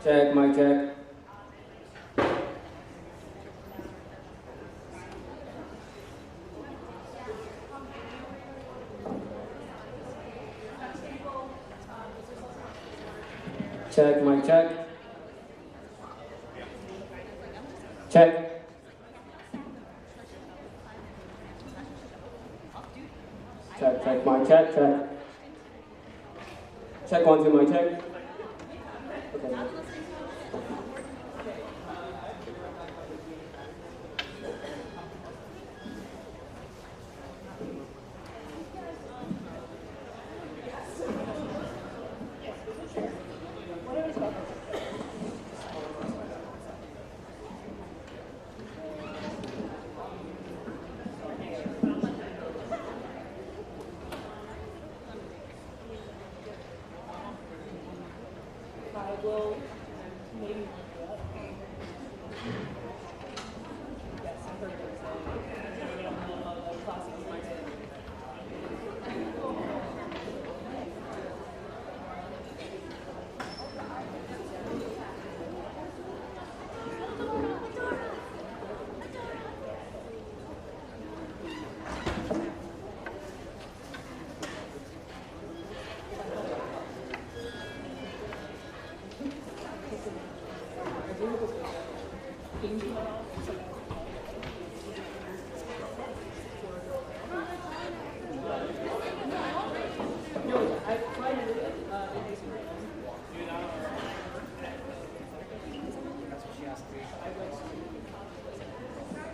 Check, mic check. Check, mic check. Check. Check, check, mic check, check. Check, 1, 2, mic check. Okay.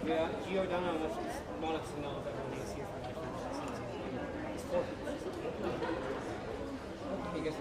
Yeah, Giordano wanted to know if everyone is here for that. It's for I guess.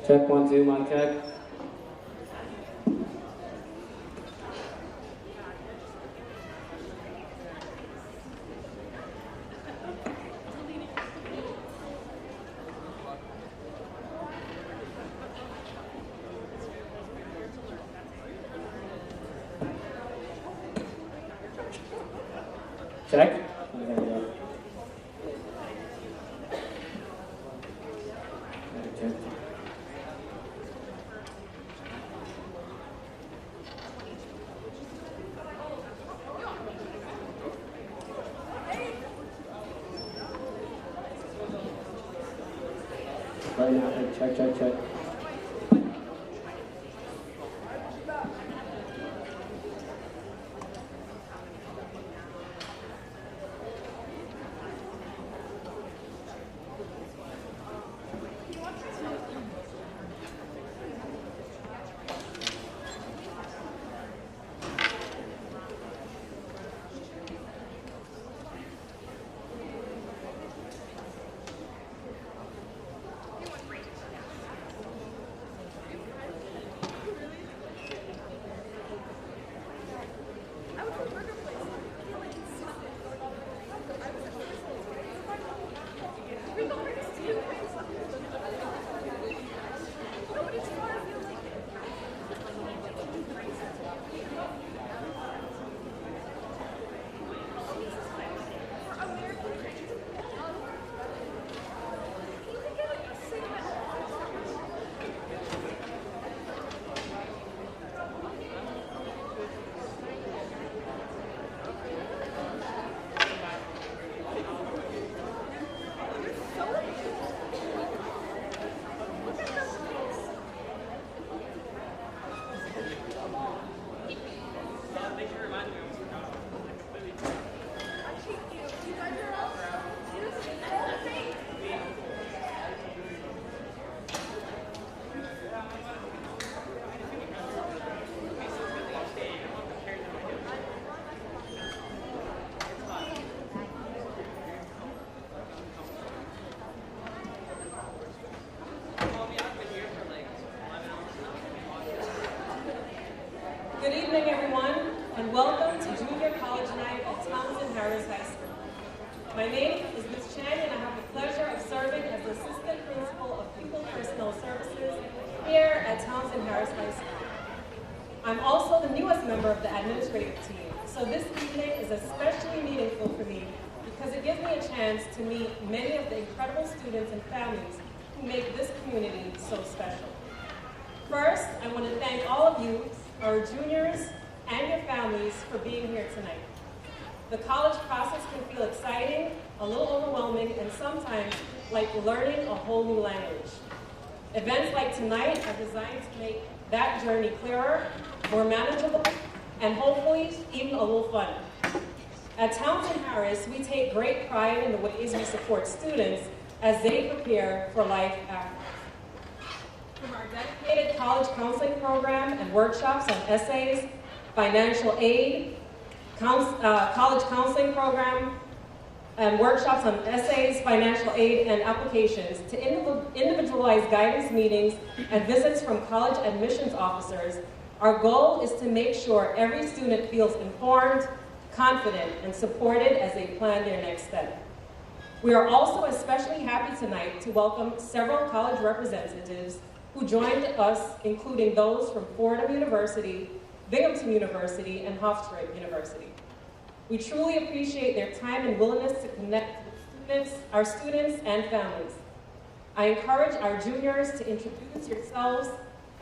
Check, 1, 2, mic check. Check. There we go. Check. Right now, check, check, check. Harris High School. My name is Ms. Chen, and I have the pleasure of serving as the Assistant Principal of Pupil Personnel Services here at Townsend Harris High School. I'm also the newest member of the administrative team, so this evening is especially meaningful for me because it gives me a chance to meet many of the incredible students and families who make this community so special. First, I want to thank all of you, our juniors, and your families for being here tonight. The college process can feel exciting, a little overwhelming, and sometimes like learning a whole new language. Events like tonight are designed to make that journey clearer, more manageable, and hopefully even a little fun. At Townsend Harris, we take great pride in the ways we support students as they prepare for life after. From our dedicated college counseling program and workshops on essays, financial aid, college counseling program, and workshops on essays, financial aid, and applications, to individualized guidance meetings and visits from college admissions officers, our goal is to make sure every student feels informed, confident, and supported as they plan their next step. We are also especially happy tonight to welcome several college representatives who joined us, including those from Fordham University, Binghamton University, and Hofstra University. We truly appreciate their time and willingness to connect with our students and families. I encourage our juniors to introduce yourselves,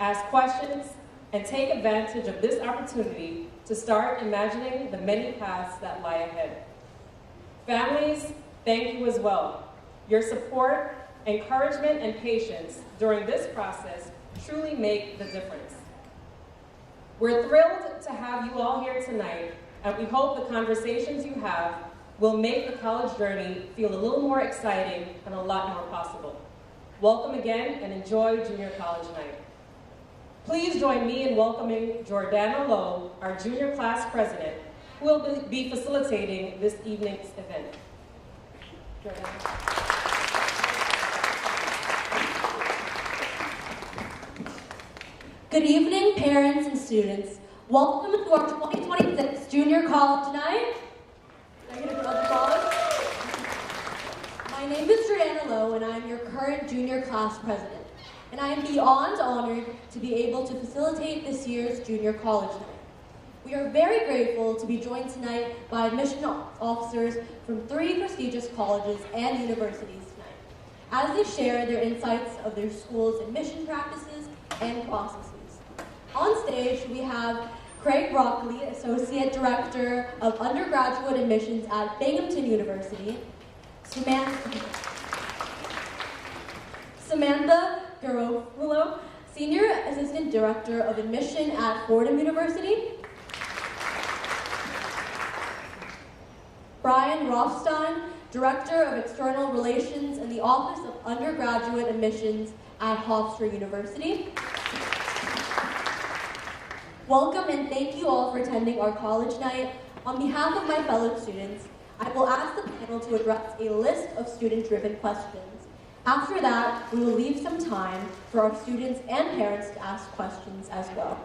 ask questions, and take advantage of this opportunity to start imagining the many paths that lie ahead. Families, thank you as well. Your support, encouragement, and patience during this process truly make the difference. We're thrilled to have you all here tonight, and we hope the conversations you have will make the college journey feel a little more exciting and a lot more possible. Welcome again, and enjoy junior college night. Please join me in welcoming Jordana Lowe, our junior class president, who will be facilitating this evening's event. Jordana. Good evening, parents and students. Welcome to our 2026 Junior College Night. Can I get a round of applause? My name is Jordana Lowe, and I'm your current junior class president. And I am beyond honored to be able to facilitate this year's Junior College Night. We are very grateful to be joined tonight by admission officers from 3 prestigious colleges and universities tonight, as they share their insights of their school's admission practices and processes. On stage, we have Craig Broccoli, Associate Director of Undergraduate Admissions at Binghamton University, Samantha Garofalo, Senior Assistant Director of Admission at Fordham University, Brian Rothstein, Director of External Relations in the Office of Undergraduate Admissions at Hofstra University. Welcome and thank you all for attending our college night. On behalf of my fellow students, I will ask the panel to address a list of student-driven questions. After that, we will leave some time for our students and parents to ask questions as well.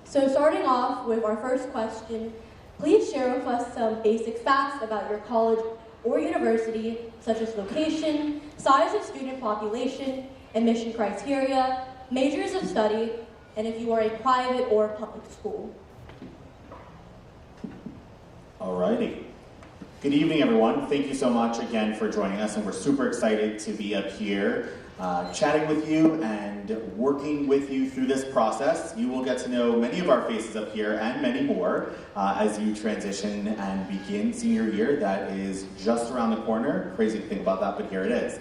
So starting off with our first question, please share with us some basic facts about your college or university, such as location, size of student population, admission criteria, majors of study, and if you are a private or public school. Alrighty. Good evening, everyone. Thank you so much again for joining us, and we're super excited to be up here chatting with you and working with you through this process. You will get to know many of our faces up here and many more as you transition and begin senior year. That is just around the corner. Crazy to think about that, but here it is.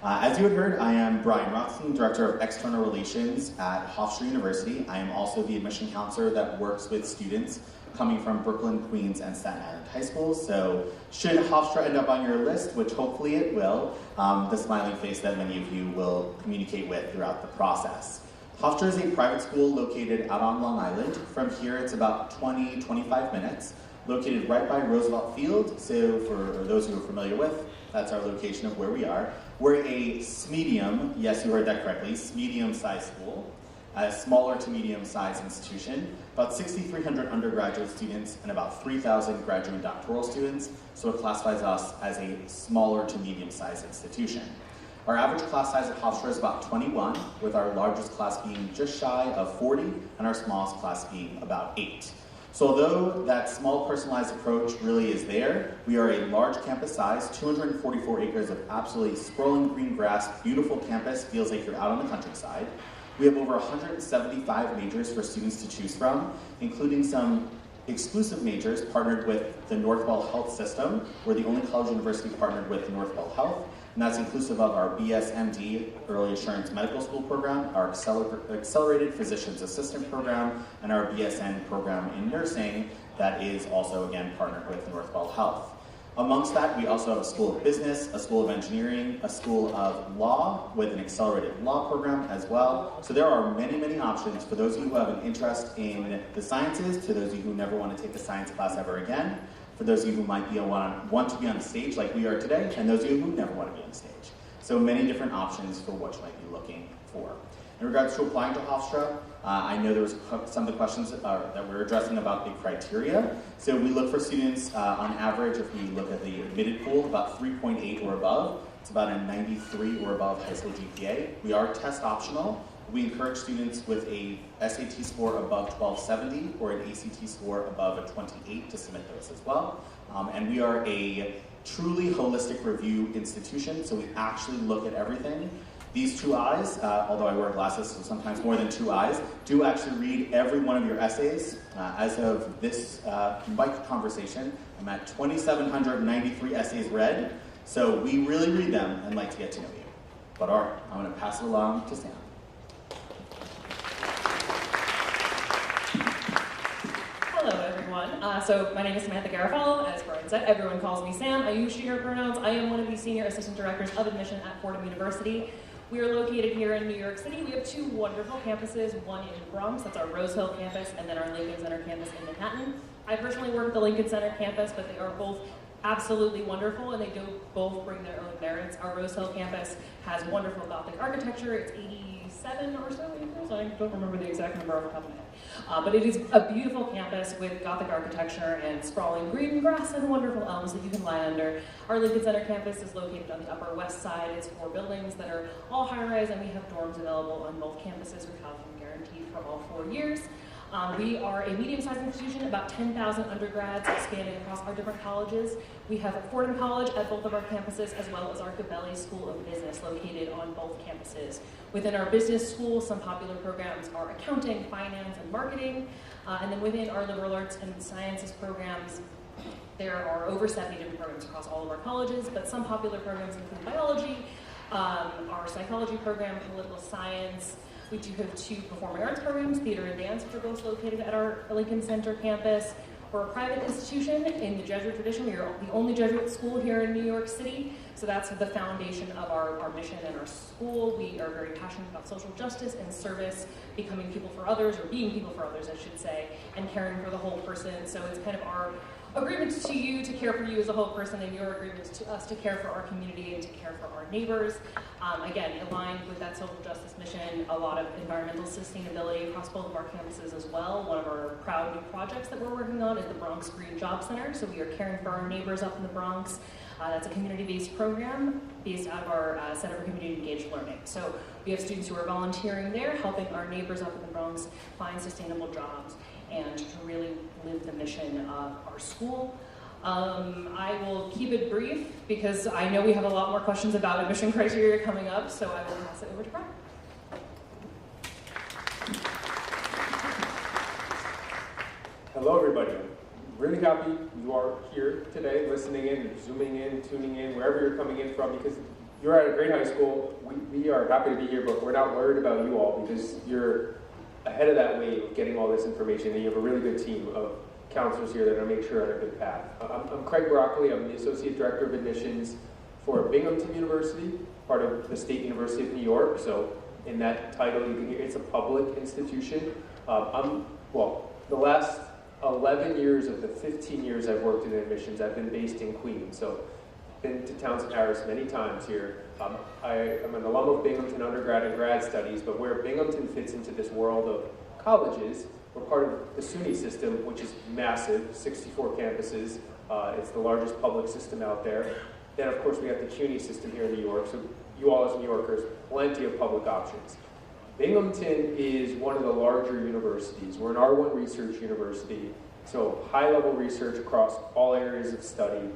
As you had heard, I am Brian Rothstein, Director of External Relations at Hofstra University. I am also the admission counselor that works with students coming from Brooklyn, Queens, and Staten Island high schools. So should Hofstra end up on your list, which hopefully it will, the smiling face that many of you will communicate with throughout the process. Hofstra is a private school located out on Long Island. From here, it's about 20-25 minutes, located right by Roosevelt Field. So for those who are familiar with, that's our location of where we are. We're a SMedium, yes, you heard that correctly, SMedium-sized school. a smaller to medium-sized institution, about 6,300 undergraduate students and about 3,000 graduate and doctoral students, so it classifies us as a smaller to medium-sized institution. Our average class size at Hofstra is about 21, with our largest class being just shy of 40, and our smallest class being about 8. So although that small personalized approach really is there, we are a large campus size, 244 acres of absolutely sprawling green grass, beautiful campus, feels like you're out on the countryside. We have over 175 majors for students to choose from, including some exclusive majors partnered with the Northwell Health System. We're the only college university partnered with Northwell Health, and that's inclusive of our BSMD Early Assurance Medical School program, our Accelerated Physician's Assistant program, and our BSN program in nursing that is also, again, partnered with Northwell Health. Amongst that, we also have a School of Business, a School of Engineering, a School of Law with an Accelerated Law program as well. So there are many, many options for those of you who have an interest in the sciences, to those of you who never want to take a science class ever again, for those of you who might be want to be on stage like we are today, and those of you who never want to be on stage. So many different options for what you might be looking for. In regards to applying to Hofstra, I know there was some of the questions that we're addressing about the criteria. So we look for students on average, if we look at the admitted pool, about 3.8 or above. It's about a 93 or above high school GPA. We are test optional. We encourage students with a SAT score above 1270 or an ACT score above a 28 to submit those as well. And we are a truly holistic review institution, so we actually look at everything. These two eyes, although I wear glasses, so sometimes more than two eyes, do actually read every one of your essays. As of this mic conversation, I'm at 2,793 essays read, so we really read them and like to get to know you. But all right, I'm going to pass it along to Sam. Hello, everyone. So my name is Samantha Garofalo. As Brian said, everyone calls me Sam. I use she, her pronouns. I am one of the senior assistant directors of admission at Fordham University. We are located here in New York City. We have two wonderful campuses, one in Bronx, that's our Rose Hill campus, and then our Lincoln Center campus in Manhattan. I personally work at the Lincoln Center campus, but they are both absolutely wonderful, and they do both bring their own merits. Our Rose Hill campus has wonderful Gothic architecture. It's 87 or so acres. I don't remember the exact number off the top of my head. But it is a beautiful campus with Gothic architecture and sprawling green grass and wonderful elms that you can lie under. Our Lincoln Center campus is located on the Upper West Side. It's 4 buildings that are all high-rise, and we have dorms available on both campuses with housing guaranteed for all 4 years. We are a medium-sized institution, about 10,000 undergrads spanning across our different colleges. We have Fordham College at both of our campuses, as well as our Gabelli School of Business located on both campuses. Within our business school, some popular programs are accounting, finance, and marketing. And then within our liberal arts and sciences programs, there are over 70 different programs across all of our colleges, but some popular programs include biology, our psychology program, political science. We do have 2 performing arts programs, theater and dance, which are both located at our Lincoln Center campus. We're a private institution in the Jesuit tradition. We are the only Jesuit school here in New York City, so that's the foundation of our mission and our school. We are very passionate about social justice and service, becoming people for others, or being people for others, I should say, and caring for the whole person. So it's kind of our agreement to you to care for you as a whole person, and your agreement to us to care for our community and to care for our neighbors. Again, aligned with that social justice mission, a lot of environmental sustainability across both of our campuses as well. One of our proud new projects that we're working on is the Bronx Green Job Center. So we are caring for our neighbors up in the Bronx. That's a community-based program based out of our Center for Community Engaged Learning. So we have students who are volunteering there, helping our neighbors up in the Bronx find sustainable jobs and to really live the mission of our school. I will keep it brief because I know we have a lot more questions about admission criteria coming up, so I will pass it over to Brian. Hello, everybody. I'm really happy you are here today, listening in, zooming in, tuning in, wherever you're coming in from, because you're at a great high school. We are happy to be here, but we're not worried about you all because you're ahead of that wave of getting all this information, and you have a really good team of counselors here that are going to make sure on a good path. I'm Craig Broccoli. I'm the Associate Director of Admissions for Binghamton University, part of the State University of New York. So in that title, you can hear it's a public institution. The last 11 years of the 15 years I've worked in admissions, I've been based in Queens. So been to Townsend Harris many times here. I am an alum of Binghamton undergrad and grad studies, but where Binghamton fits into this world of colleges, we're part of the SUNY system, which is massive, 64 campuses. It's the largest public system out there. Then, of course, we have the CUNY system here in New York, so you all as New Yorkers, plenty of public options. Binghamton is one of the larger universities. We're an R1 research university, so high-level research across all areas of study.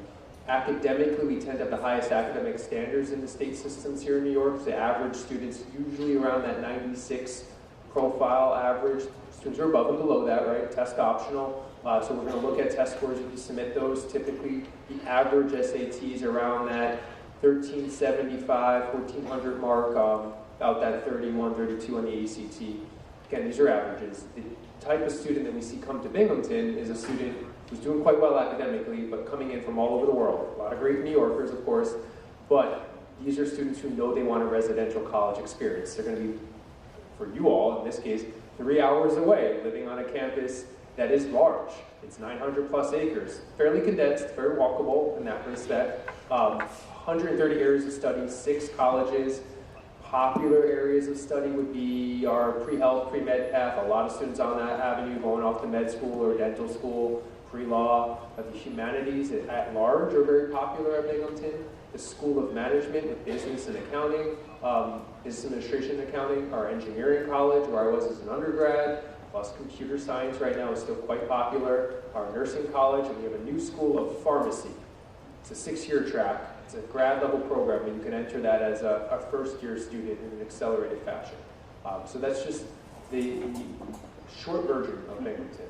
Academically, we tend to have the highest academic standards in the state systems here in New York. The average student's usually around that 96 profile average. Students are above and below that, right? Test optional. So we're going to look at test scores if you submit those. Typically, the average SATs around that 1375, 1400 mark, about that 31, 32 on the ACT. Again, these are averages. The type of student that we see come to Binghamton is a student who's doing quite well academically, but coming in from all over the world. A lot of great New Yorkers, of course, but these are students who know they want a residential college experience. They're going to be, for you all, in this case, 3 hours away, living on a campus that is large. It's 900 plus acres, fairly condensed, very walkable in that respect. 130 areas of study, 6 colleges. Popular areas of study would be our pre-health, pre-med path. A lot of students on that avenue going off to med school or dental school, pre-law. The humanities at large are very popular at Binghamton. The School of Management with business and accounting, business administration and accounting, our engineering college where I was as an undergrad, plus computer science right now is still quite popular. Our nursing college, and we have a new school of pharmacy. It's a 6-year track. It's a grad level program, and you can enter that as a first-year student in an accelerated fashion. So that's just the short version of Binghamton.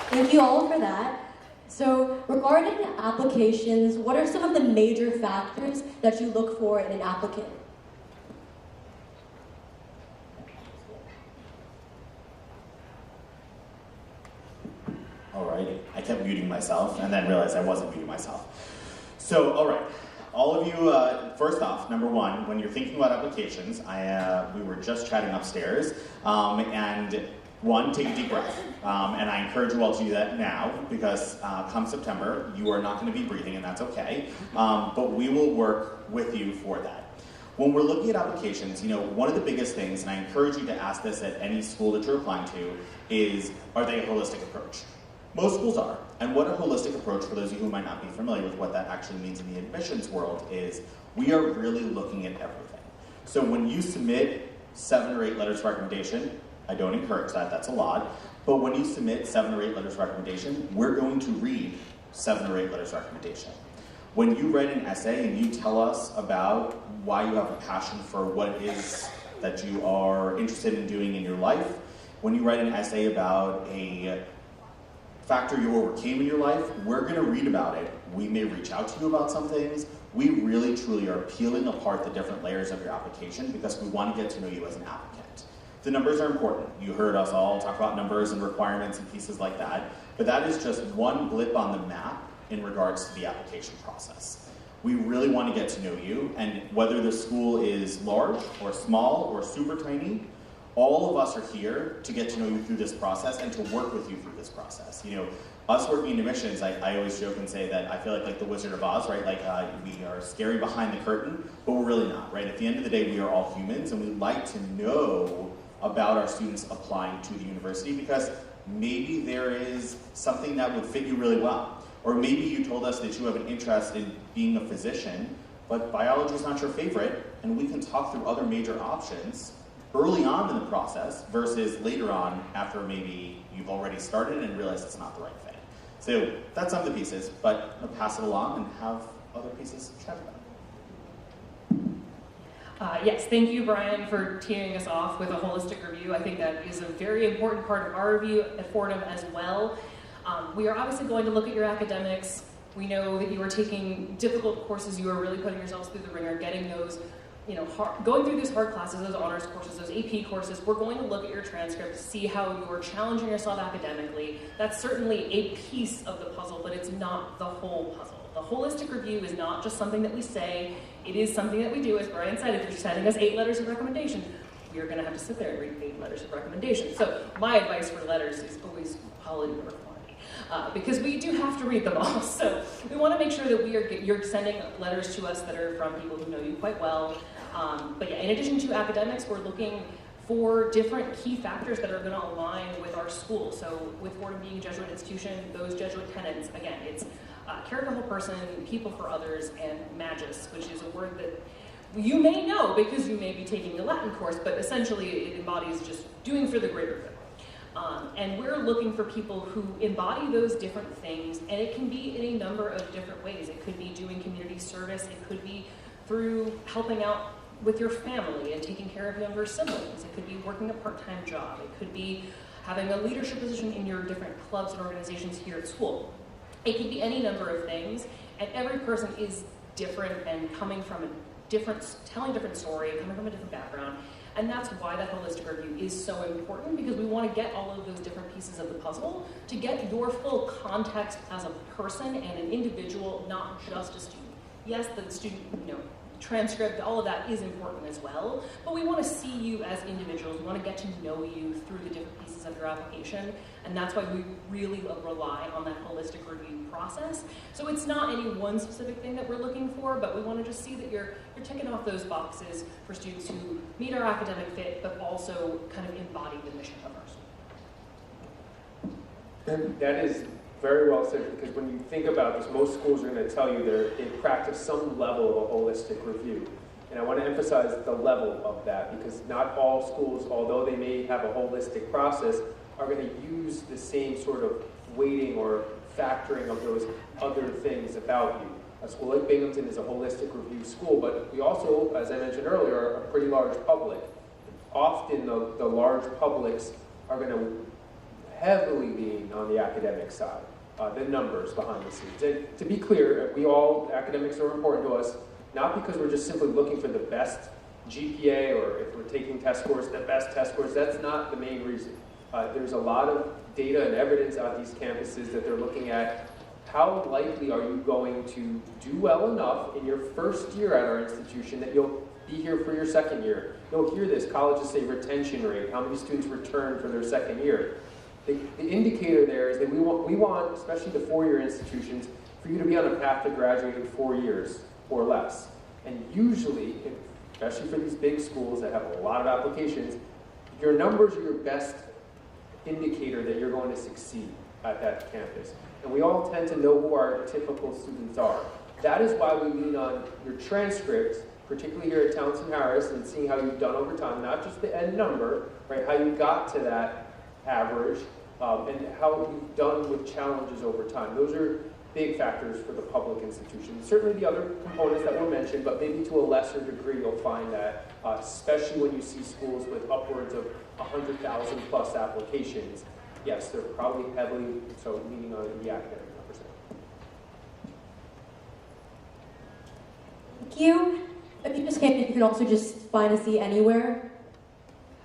Thank you all for that. So regarding applications, what are some of the major factors that you look for in an applicant? Alrighty, I kept muting myself and then realized I wasn't muting myself. So, alright, all of you, first off, number one, when you're thinking about applications, we were just chatting upstairs, and one, take a deep breath. And I encourage you all to do that now, because come September, you are not going to be breathing, and that's okay. But we will work with you for that. When we're looking at applications, one of the biggest things, and I encourage you to ask this at any school that you're applying to, is, are they a holistic approach? Most schools are. And what a holistic approach, for those of you who might not be familiar with what that actually means in the admissions world, is we are really looking at everything. So when you submit 7 or 8 letters of recommendation, I don't encourage that, that's a lot, but when you submit 7 or 8 letters of recommendation, we're going to read 7 or 8 letters of recommendation. When you write an essay and you tell us about why you have a passion for what it is that you are interested in doing in your life, when you write an essay about a factor you overcame in your life, we're going to read about it. We may reach out to you about some things. We really, truly are peeling apart the different layers of your application because we want to get to know you as an applicant. The numbers are important. You heard us all talk about numbers and requirements and pieces like that, but that is just one blip on the map in regards to the application process. We really want to get to know you, and whether the school is large or small or super tiny, all of us are here to get to know you through this process and to work with you through this process. Us working in admissions, I always joke and say that I feel like the Wizard of Oz, right? We are scary behind the curtain, but we're really not, right? At the end of the day, we are all humans, and we like to know about our students applying to the university because maybe there is something that would fit you really well. Or maybe you told us that you have an interest in being a physician, but biology is not your favorite, and we can talk through other major options early on in the process versus later on after maybe you've already started and realized it's not the right fit. So that's some of the pieces, but I'll pass it along and have other pieces chat about. Yes, thank you, Brian, for teeing us off with a holistic review. I think that is a very important part of our review at Fordham as well. We are obviously going to look at your academics. We know that you are taking difficult courses. You are really putting yourselves through the ringer, getting those, going through those hard classes, those honors courses, those AP courses. We're going to look at your transcript to see how you're challenging yourself academically. That's certainly a piece of the puzzle, but it's not the whole puzzle. The holistic review is not just something that we say. It is something that we do. As Brian said, if you're sending us 8 letters of recommendation, we're going to have to sit there and read 8 letters of recommendation. So my advice for letters is always quality over quantity. because we do have to read them all. So we want to make sure that you're sending letters to us that are from people who know you quite well. But yeah, in addition to academics, we're looking for different key factors that are going to align with our school. So with Fordham being a Jesuit institution, those Jesuit tenets, again, it's care of the whole person, people for others, and magis, which is a word that you may know because you may be taking a Latin course, but essentially it embodies just doing for the greater good. And we're looking for people who embody those different things, and it can be in a number of different ways. It could be doing community service, it could be through helping out with your family and taking care of younger siblings. It could be working a part-time job. It could be having a leadership position in your different clubs and organizations here at school. It could be any number of things, and every person is different and coming from a telling a different story, coming from a different background, and that's why that holistic review is so important, because we want to get all of those different pieces of the puzzle to get your full context as a person and an individual, not just a student. Yes, the student, transcript, all of that is important as well, but we want to see you as individuals. We want to get to know you through the different pieces of your application, and that's why we really rely on that holistic review process. So it's not any one specific thing that we're looking for, but we want to just see that you're ticking off those boxes for students who meet our academic fit, but also kind of embody the mission of our school. And that is very well said, because when you think about this, most schools are going to tell you they practice some level of a holistic review. And I want to emphasize the level of that, because not all schools, although they may have a holistic process, are going to use the same sort of weighting or factoring of those other things about you. A school like Binghamton is a holistic review school, but we also, as I mentioned earlier, are a pretty large public. Often the large publics are going to heavily lean on the academic side, the numbers behind the scenes. And to be clear, academics are important to us, not because we're just simply looking for the best GPA, or if we're taking test scores, the best test scores. That's not the main reason. There's a lot of data and evidence on these campuses that they're looking at. How likely are you going to do well enough in your first year at our institution that you'll be here for your second year? You'll hear this, colleges say retention rate, how many students return for their second year. The indicator there is that we want, especially the four-year institutions, for you to be on a path to graduate in 4 years or less. And usually, especially for these big schools that have a lot of applications, your numbers are your best indicator that you're going to succeed at that campus. And we all tend to know who our typical students are. That is why we lean on your transcripts, particularly here at Townsend Harris, and seeing how you've done over time, not just the end number, right? How you got to that average, and how you've done with challenges over time. Those are big factors for the public institutions. Certainly the other components that were mentioned, but maybe to a lesser degree you'll find that, especially when you see schools with upwards of 100,000 plus applications, yes, they're probably heavily leaning on the academic numbers. Thank you. If you just came in, you can also just find a seat anywhere.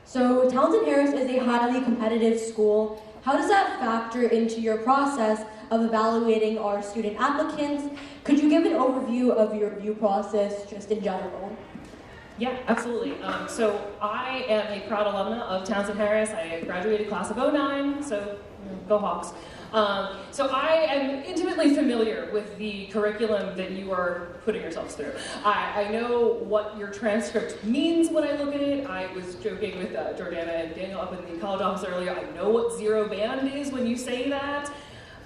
So Townsend Harris is a highly competitive school. How does that factor into your process of evaluating our student applicants? Could you give an overview of your review process just in general? Yeah, absolutely. So I am a proud alumna of Townsend Harris. I graduated class of 09, so go Hawks. So I am intimately familiar with the curriculum that you are putting yourselves through. I know what your transcript means when I look at it. I was joking with Jordana and Daniel up in the college office earlier. I know what zero band is when you say that.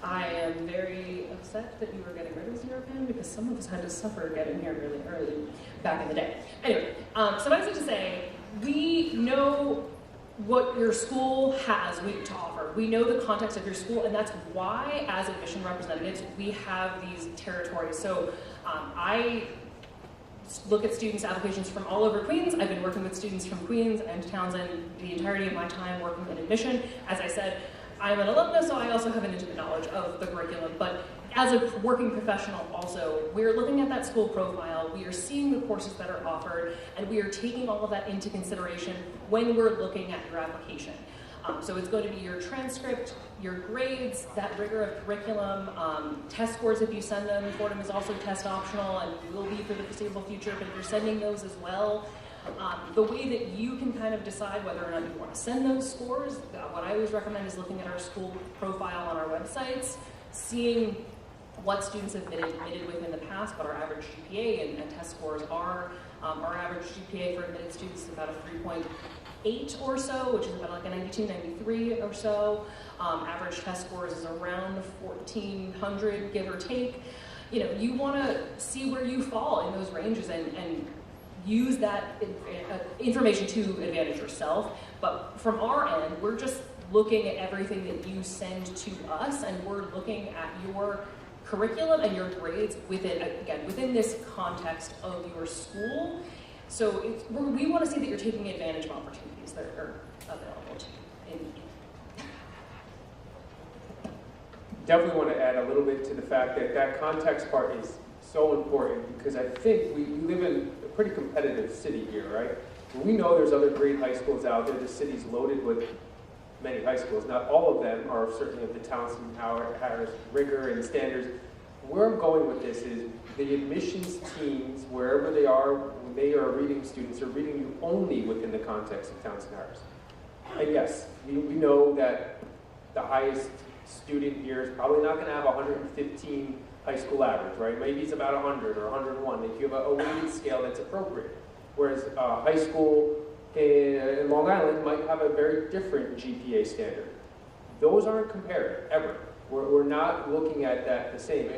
I am very upset that you were getting rid of zero band, because some of us had to suffer getting here really early back in the day. Anyway, so that's it to say, we know what your school has to offer. We know the context of your school, and that's why, as admission representatives, we have these territories. So I look at students' applications from all over Queens. I've been working with students from Queens and Townsend the entirety of my time working in admission. As I said, I'm an alumna, so I also have an intimate knowledge of the curriculum, but as a working professional also, we're looking at that school profile, we are seeing the courses that are offered, and we are taking all of that into consideration when we're looking at your application. So it's going to be your transcript, your grades, that rigor of curriculum, test scores if you send them. Fordham is also test optional and will be for the foreseeable future, but if you're sending those as well, The way that you can kind of decide whether or not you want to send those scores, what I always recommend is looking at our school profile on our websites, seeing what students have been admitted with in the past, what our average GPA and test scores are. Our average GPA for admitted students is about a 3.8 or so, which is about like a 92, 93 or so. Average test scores is around 1,400, give or take. You know, you want to see where you fall in those ranges and use that information to advantage yourself. But from our end, we're just looking at everything that you send to us, and we're looking at your curriculum and your grades within this context of your school. So we want to see that you're taking advantage of opportunities that are available to you. Definitely want to add a little bit to the fact that that context part is so important, because I think we live in a pretty competitive city here, right? And we know there's other great high schools out there. The city's loaded with many high schools. Not all of them are certainly of the Townsend Harris rigor and standards. Where I'm going with this is the admissions teams, wherever they are, when they are reading students, are reading you only within the context of Townsend Harris. And yes, we know that the highest student here is probably not going to have 115 high school average, right? Maybe it's about 100 or 101 if you have a weighted scale that's appropriate. Whereas high school in Long Island might have a very different GPA standard. Those aren't compared, ever. We're not looking at that the same.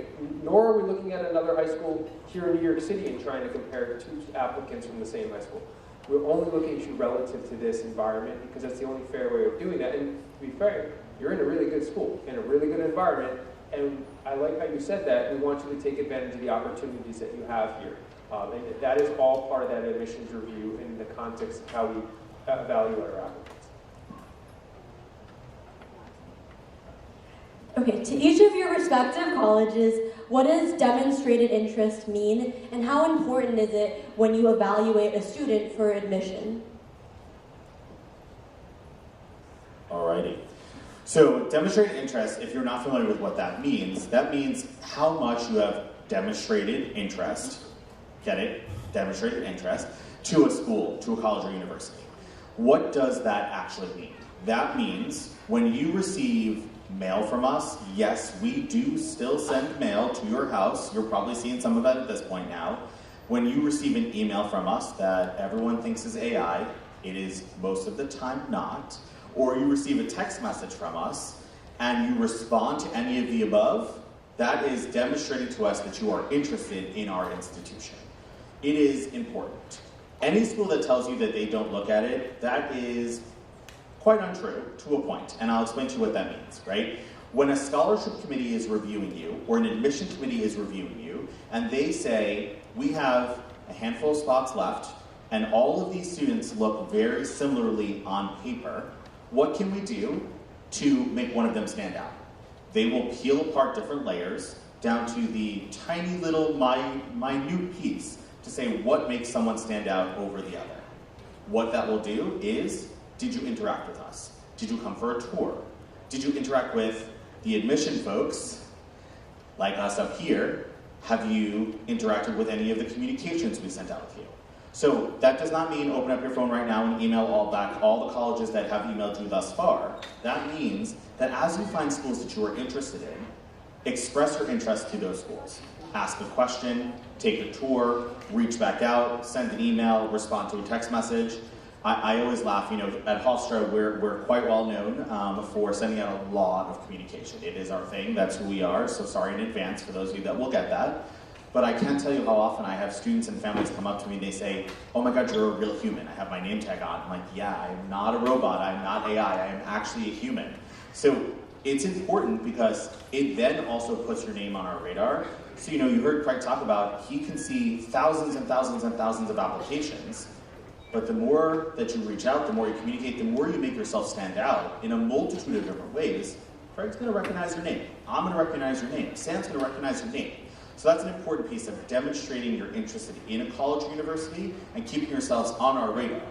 Nor are we looking at another high school here in New York City and trying to compare two applicants from the same high school. We're only looking at you relative to this environment, because that's the only fair way of doing that. And to be fair, you're in a really good school, in a really good environment, and I like how you said that. We want you to take advantage of the opportunities that you have here. And that is all part of that admissions review in the context of how we evaluate our applicants. Okay, to each of your respective colleges, what does demonstrated interest mean, and how important is it when you evaluate a student for admission? Alrighty. So demonstrated interest, if you're not familiar with what that means how much you have demonstrated interest, get it, demonstrated interest, to a school, to a college or university. What does that actually mean? That means when you receive mail from us, yes, we do still send mail to your house. You're probably seeing some of that at this point now. When you receive an email from us that everyone thinks is AI, it is most of the time not. Or you receive a text message from us and you respond to any of the above, that is demonstrating to us that you are interested in our institution. It is important. Any school that tells you that they don't look at it, that is quite untrue to a point, and I'll explain to you what that means, right? When a scholarship committee is reviewing you, or an admission committee is reviewing you, and they say, we have a handful of spots left, and all of these students look very similarly on paper, what can we do to make one of them stand out? They will peel apart different layers down to the tiny little minute piece to say what makes someone stand out over the other. What that will do is, did you interact with us? Did you come for a tour? Did you interact with the admission folks, like us up here? Have you interacted with any of the communications we sent out with you? So that does not mean open up your phone right now and email all the colleges that have emailed you thus far. That means that as you find schools that you are interested in, express your interest to those schools. Ask a question, take a tour, reach back out, send an email, respond to a text message. I always laugh, at Hofstra, we're quite well known for sending out a lot of communication. It is our thing, that's who we are, so sorry in advance for those of you that will get that. But I can't tell you how often I have students and families come up to me and they say, oh my God, you're a real human. I have my name tag on. I'm like, yeah, I'm not a robot, I'm not AI, I am actually a human. So it's important because it then also puts your name on our radar. So you heard Craig talk about, he can see thousands and thousands and thousands of applications. But the more that you reach out, the more you communicate, the more you make yourself stand out in a multitude of different ways. Craig's going to recognize your name. I'm going to recognize your name. Sam's going to recognize your name. So that's an important piece of demonstrating you're interested in a college or university and keeping yourselves on our radar.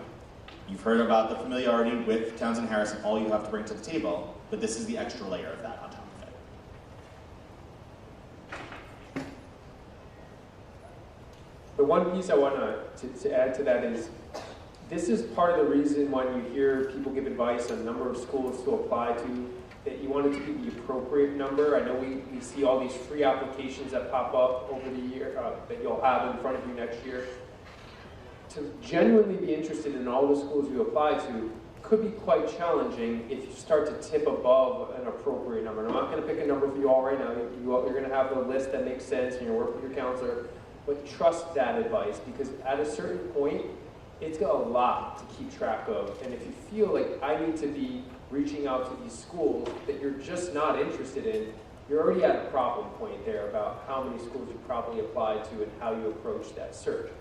You've heard about the familiarity with Townsend Harris and all you have to bring to the table, but this is the extra layer of that on top of it. The one piece I want to add to that is This is part of the reason when you hear people give advice on a number of schools to apply to, that you want it to be the appropriate number. I know we see all these free applications that pop up over the year that you'll have in front of you next year. To genuinely be interested in all the schools you apply to could be quite challenging if you start to tip above an appropriate number. And I'm not going to pick a number for you all right now. You're going to have a list that makes sense and you're going to work with your counselor. But trust that advice, because at a certain point, it's got a lot to keep track of. And if you feel like I need to be reaching out to these schools that you're just not interested in, you're already at a problem point there about how many schools you probably applied to and how you approach that search.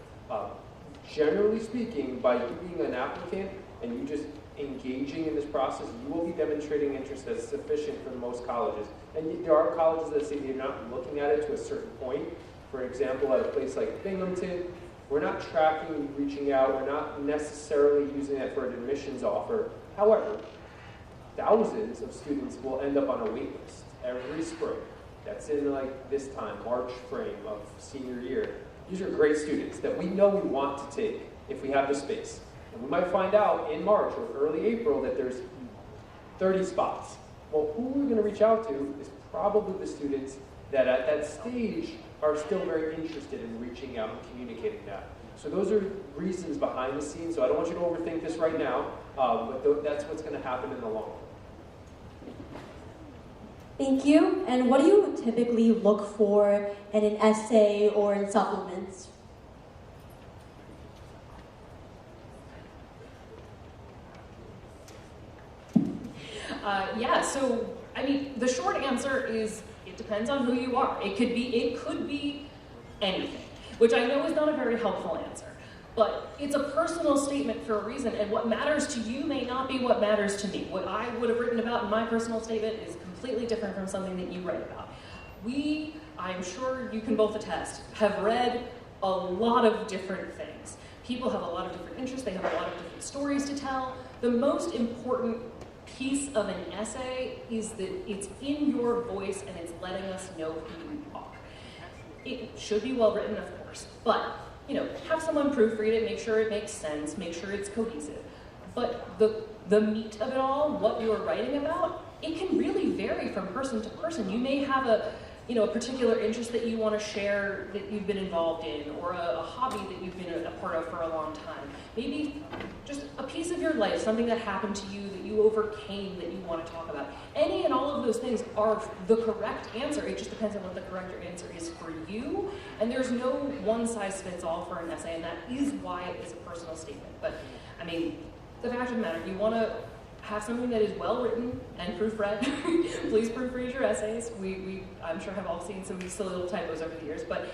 Generally speaking, by you being an applicant and you just engaging in this process, you will be demonstrating interest that's sufficient for most colleges. And there are colleges that say they're not looking at it to a certain point. For example, at a place like Binghamton, we're not tracking, reaching out, we're not necessarily using that for an admissions offer. However, thousands of students will end up on a wait list every spring. That's in like this time, March frame of senior year. These are great students that we know we want to take if we have the space. And we might find out in March or early April that there's 30 spots. Well, who we're going to reach out to is probably the students that at that stage are still very interested in reaching out and communicating that. So those are reasons behind the scenes. So I don't want you to overthink this right now, but that's what's going to happen in the long run. Thank you. And what do you typically look for in an essay or in supplements? Yeah, so, I mean, the short answer is it depends on who you are. It could be anything, which I know is not a very helpful answer, but it's a personal statement for a reason, and what matters to you may not be what matters to me. What I would have written about in my personal statement is completely different from something that you write about. We, I'm sure you can both attest, have read a lot of different things. People have a lot of different interests, they have a lot of different stories to tell. The most important piece of an essay is that it's in your voice and it's letting us know who you are. It should be well written, of course, but have someone proofread it, make sure it makes sense, make sure it's cohesive. But the meat of it all, what you're writing about, it can really vary from person to person. You may have a particular interest that you want to share that you've been involved in, or a hobby that you've been a part of for a long time. Maybe just a piece of your life, something that happened to you that you overcame that you want to talk about. Any and all of those things are the correct answer. It just depends on what the correct answer is for you. And there's no one size fits all for an essay, and that is why it is a personal statement. But I mean, the fact of the matter, you want to have something that is well written and proofread. Please proofread your essays. We I'm sure have all seen some silly little typos over the years, but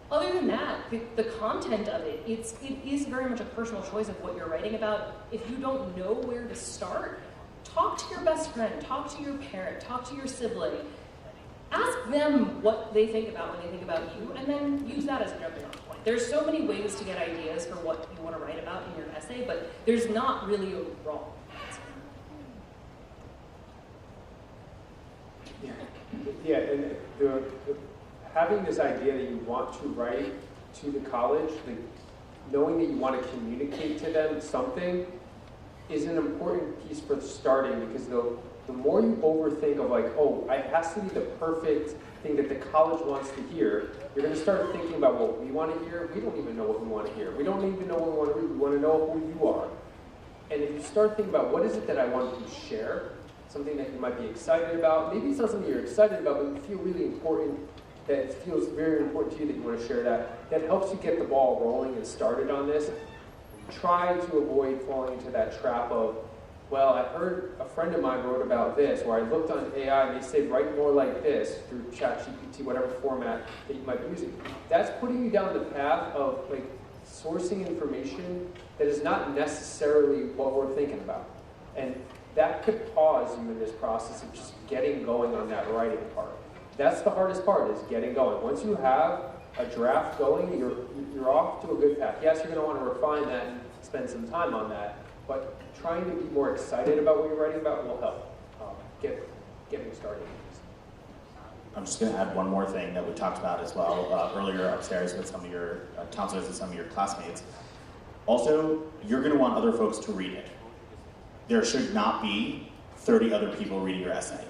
other than that, the content of it, it is very much a personal choice of what you're writing about. If you don't know where to start, talk to your best friend, talk to your parent, talk to your sibling. Ask them what they think about when they think about you, and then use that as a jumping off point. There's so many ways to get ideas for what you want to write about in your essay, but there's not really a wrong answer. Yeah, and having this idea that you want to write to the college, knowing that you want to communicate to them something, is an important piece for starting, because the more you overthink of it has to be the perfect thing that the college wants to hear, you're going to start thinking about what we want to hear. We don't even know what we want to hear. We don't even know what we want to read. We want to know who you are. And if you start thinking about what is it that I want to share, something that you might be excited about. Maybe it's not something you're excited about, but you feel really important, that it feels very important to you that you want to share that. That helps you get the ball rolling and started on this. Try to avoid falling into that trap of, well, I heard a friend of mine wrote about this, or I looked on AI and they say write more like this through ChatGPT, whatever format that you might be using. That's putting you down the path of sourcing information that is not necessarily what we're thinking about. And that could pause you in this process of just getting going on that writing part. That's the hardest part, is getting going. Once you have a draft going, you're off to a good path. Yes, you're going to want to refine that and spend some time on that, but trying to be more excited about what you're writing about will help getting started. I'm just going to add one more thing that we talked about as well earlier upstairs with some of your counselors and some of your classmates. Also, you're going to want other folks to read it. There should not be 30 other people reading your essay.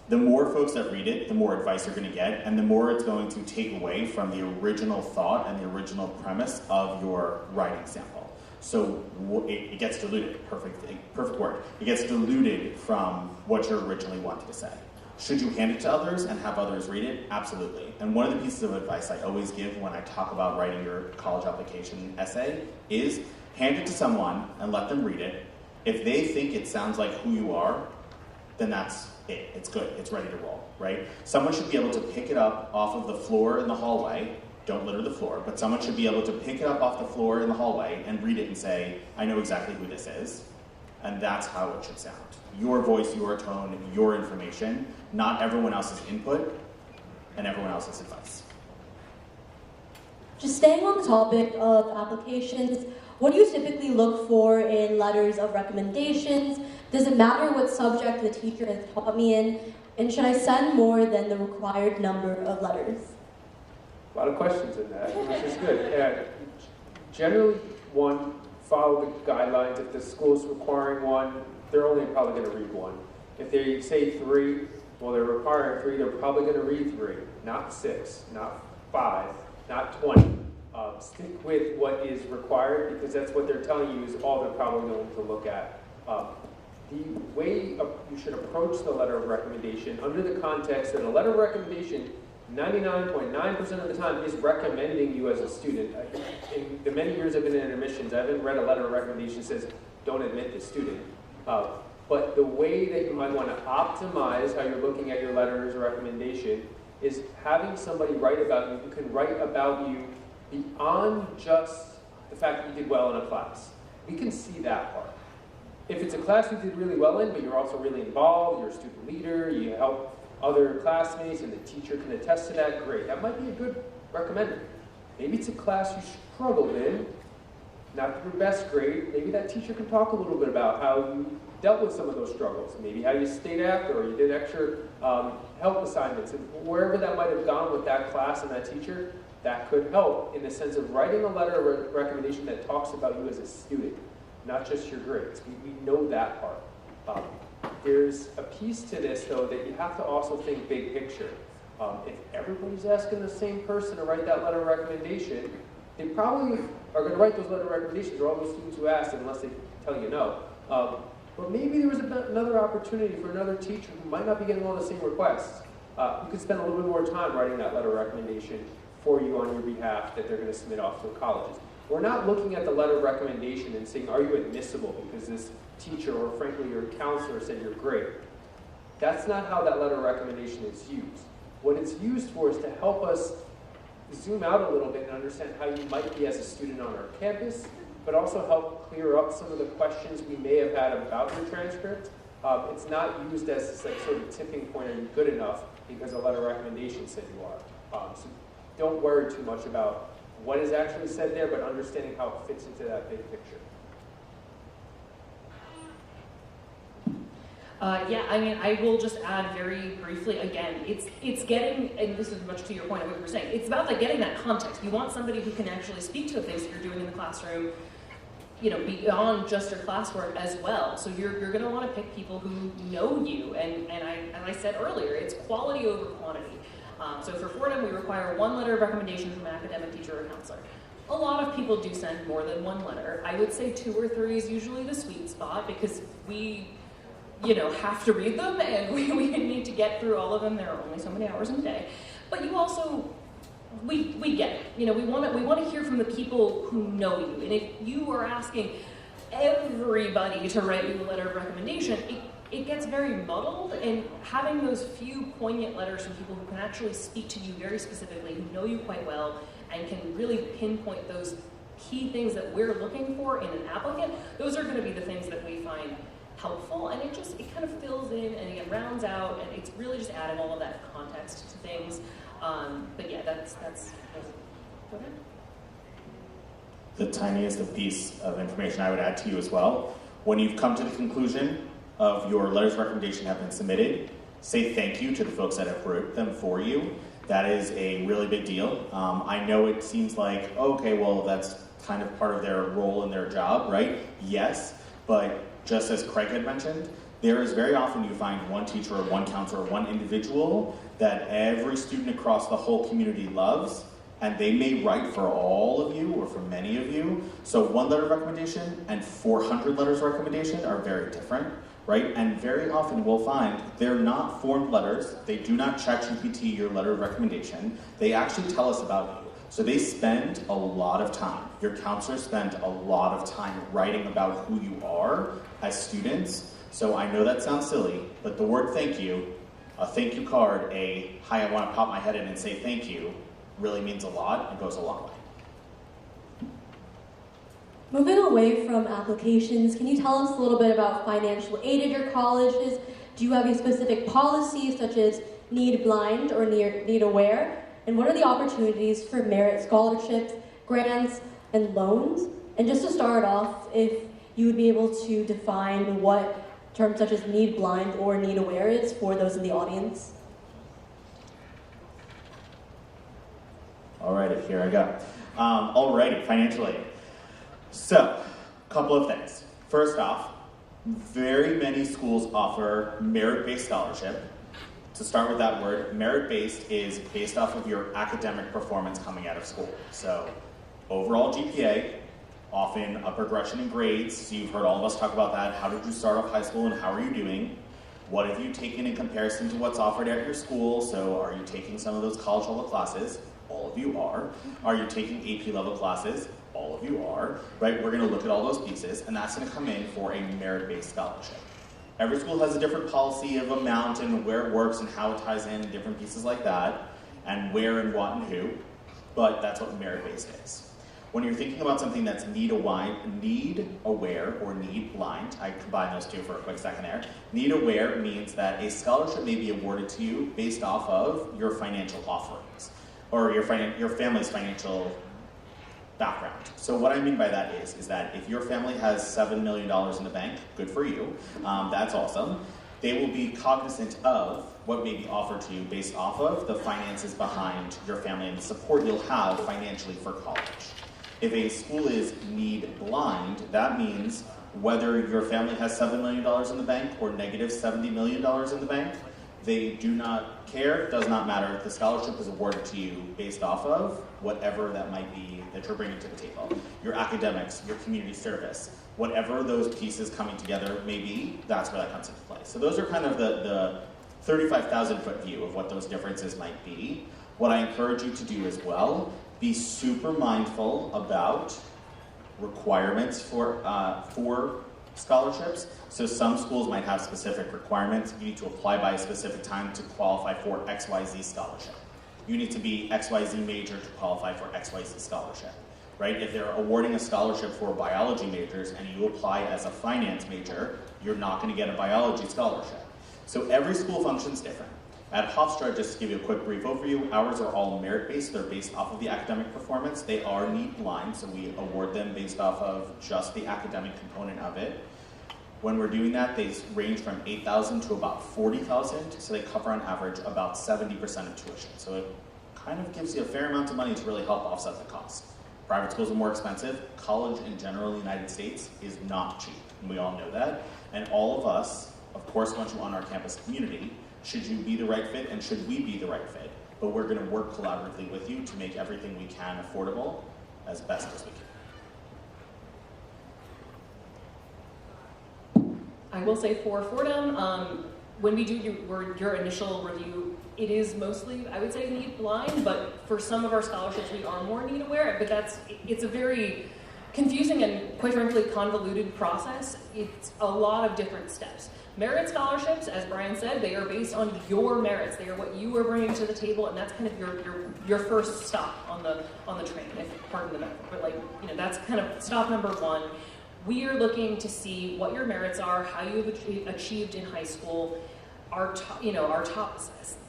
The more folks that read it, the more advice you're going to get, and the more it's going to take away from the original thought and the original premise of your writing sample. So it gets diluted, perfect word. It gets diluted from what you originally wanted to say. Should you hand it to others and have others read it? Absolutely. And one of the pieces of advice I always give when I talk about writing your college application essay is hand it to someone and let them read it. If they think it sounds like who you are, then that's it. It's good. It's ready to roll, right? Someone should be able to pick it up off of the floor in the hallway. Don't litter the floor, but someone should be able to pick it up off the floor in the hallway and read it and say, I know exactly who this is. And that's how it should sound. Your voice, your tone, your information, not everyone else's input and everyone else's advice. Just staying on the topic of applications, what do you typically look for in letters of recommendations? Does it matter what subject the teacher has taught me in? And should I send more than the required number of letters? A lot of questions in that, which is good. Generally, one, follow the guidelines. If the school's requiring one, they're only probably going to read one. If they say 3, well, they're requiring 3, they're probably going to read 3, not 6, not 5, not 20. Stick with what is required because that's what they're telling you is all they're probably going to look at. The way you should approach the letter of recommendation under the context that a letter of recommendation 99.9% of the time is recommending you as a student. In the many years I've been in admissions, I haven't read a letter of recommendation that says, don't admit this student. But the way that you might want to optimize how you're looking at your letters of recommendation is having somebody write about you who can write about you beyond just the fact that you did well in a class. We can see that part. If it's a class you did really well in, but you're also really involved, you're a student leader, you help other classmates and the teacher can attest to that, great. That might be a good recommender. Maybe it's a class you struggled in, not your best grade. Maybe that teacher can talk a little bit about how you dealt with some of those struggles. Maybe how you stayed after or you did extra help assignments. And wherever that might have gone with that class and that teacher, that could help in the sense of writing a letter of recommendation that talks about you as a student, not just your grades. We know that part. There's a piece to this, though, that you have to also think big picture. If everybody's asking the same person to write that letter of recommendation, they probably are going to write those letter of recommendations, or all those students who asked, unless they tell you no. But maybe there was another opportunity for another teacher who might not be getting all the same requests. Who could spend a little bit more time writing that letter of recommendation for you on your behalf that they're going to submit off to colleges. We're not looking at the letter of recommendation and saying, are you admissible because this teacher or frankly your counselor said you're great. That's not how that letter of recommendation is used. What it's used for is to help us zoom out a little bit and understand how you might be as a student on our campus, but also help clear up some of the questions we may have had about your transcript. It's not used as this like sort of tipping point, are you good enough because a letter of recommendation said you are. So don't worry too much about what is actually said there, but understanding how it fits into that big picture. Yeah, I mean, I will just add very briefly, again, it's getting, and this is much to your point of what you were saying, it's about like getting that context. You want somebody who can actually speak to the things that you're doing in the classroom, you know, beyond just your classwork as well. So you're going to want to pick people who know you, and as I said earlier, it's quality over quantity. So for Fordham, we require 1 letter of recommendation from an academic teacher or counselor. A lot of people do send more than 1 letter. I would say 2 or 3 is usually the sweet spot because we, you know, have to read them and we need to get through all of them. There are only so many hours in a day. But you also, we get it. You know, we want to hear from the people who know you. And if you are asking everybody to write you a letter of recommendation, it gets very muddled, and having those few poignant letters from people who can actually speak to you very specifically, who know you quite well, and can really pinpoint those key things that we're looking for in an applicant, those are going to be the things that we find helpful, and it kind of fills in and it rounds out, and it's really just adding all of that context to things. But yeah, that's go ahead. The tiniest piece of information I would add to you as well. When you've come to the conclusion of your letters of recommendation have been submitted, say thank you to the folks that have wrote them for you. That is a really big deal. I know it seems like, okay, well, that's kind of part of their role in their job, right? Yes, but just as Craig had mentioned, there is very often you find one teacher or one counselor or one individual that every student across the whole community loves, and they may write for all of you or for many of you. So 1 letter of recommendation and 400 letters of recommendation are very different, right? And very often we'll find they're not formed letters. They do not ChatGPT your letter of recommendation. They actually tell us about you. So they spend a lot of time. Your counselors spend a lot of time writing about who you are as students. So I know that sounds silly, but the word thank you, a thank you card, a hi, I want to pop my head in and say thank you, really means a lot and goes a long way. Moving away from applications, can you tell us a little bit about financial aid at your colleges? Do you have any specific policies such as need blind or need aware? And what are the opportunities for merit scholarships, grants, and loans? And just to start off, if you would be able to define what terms such as need blind or need aware is for those in the audience. Alrighty, here I go. Alrighty, financial aid. So, a couple of things. First off, very many schools offer merit-based scholarship. To start with that word, merit-based is based off of your academic performance coming out of school. So, overall GPA, often a progression in grades. So you've heard all of us talk about that. How did you start off high school and how are you doing? What have you taken in comparison to what's offered at your school? So are you taking some of those college level classes? All of you are. Are you taking AP level classes? All of you are, right? We're gonna look at all those pieces, and that's gonna come in for a merit-based scholarship. Every school has a different policy of amount and where it works and how it ties in and different pieces like that, and where and what and who, but that's what merit-based is. When you're thinking about something that's need aware or need blind, I combine those two for a quick second there. Need aware means that a scholarship may be awarded to you based off of your financial offerings or your family's financial background. So what I mean by that is that if your family has $7 million in the bank, good for you, that's awesome. They will be cognizant of what may be offered to you based off of the finances behind your family and the support you'll have financially for college. If a school is need blind, that means whether your family has $7 million in the bank or negative $70 million in the bank, they do not care, does not matter. The scholarship is awarded to you based off of whatever that might be that you're bringing to the table. Your academics, your community service, whatever those pieces coming together may be, that's where that comes into play. So those are kind of the 35,000-foot view of what those differences might be. What I encourage you to do as well, be super mindful about requirements for scholarships. So some schools might have specific requirements. You need to apply by a specific time to qualify for XYZ scholarship. You need to be XYZ major to qualify for XYZ scholarship, right? If they're awarding a scholarship for biology majors and you apply as a finance major, you're not going to get a biology scholarship. So every school functions different. At Hofstra, just to give you a quick brief overview, ours are all merit-based. They're based off of the academic performance. They are need blind, so we award them based off of just the academic component of it. When we're doing that, they range from $8,000 to about $40,000, so they cover on average about 70% of tuition. So it kind of gives you a fair amount of money to really help offset the cost. Private schools are more expensive. College in general in the United States is not cheap, and we all know that. And all of us, of course, want you on our campus community. Should you be the right fit and should we be the right fit? But we're going to work collaboratively with you to make everything we can affordable as best as we can. I will say for Fordham, when we do your initial review, it is mostly, I would say, need blind, but for some of our scholarships we are more need aware, but it's a very confusing and quite frankly convoluted process. It's a lot of different steps. Merit scholarships, as Brian said, they are based on your merits. They are what you are bringing to the table, and that's kind of your first stop on the train, if pardon the metaphor. But that's kind of stop number one. We are looking to see what your merits are, how you have achieved in high school. our top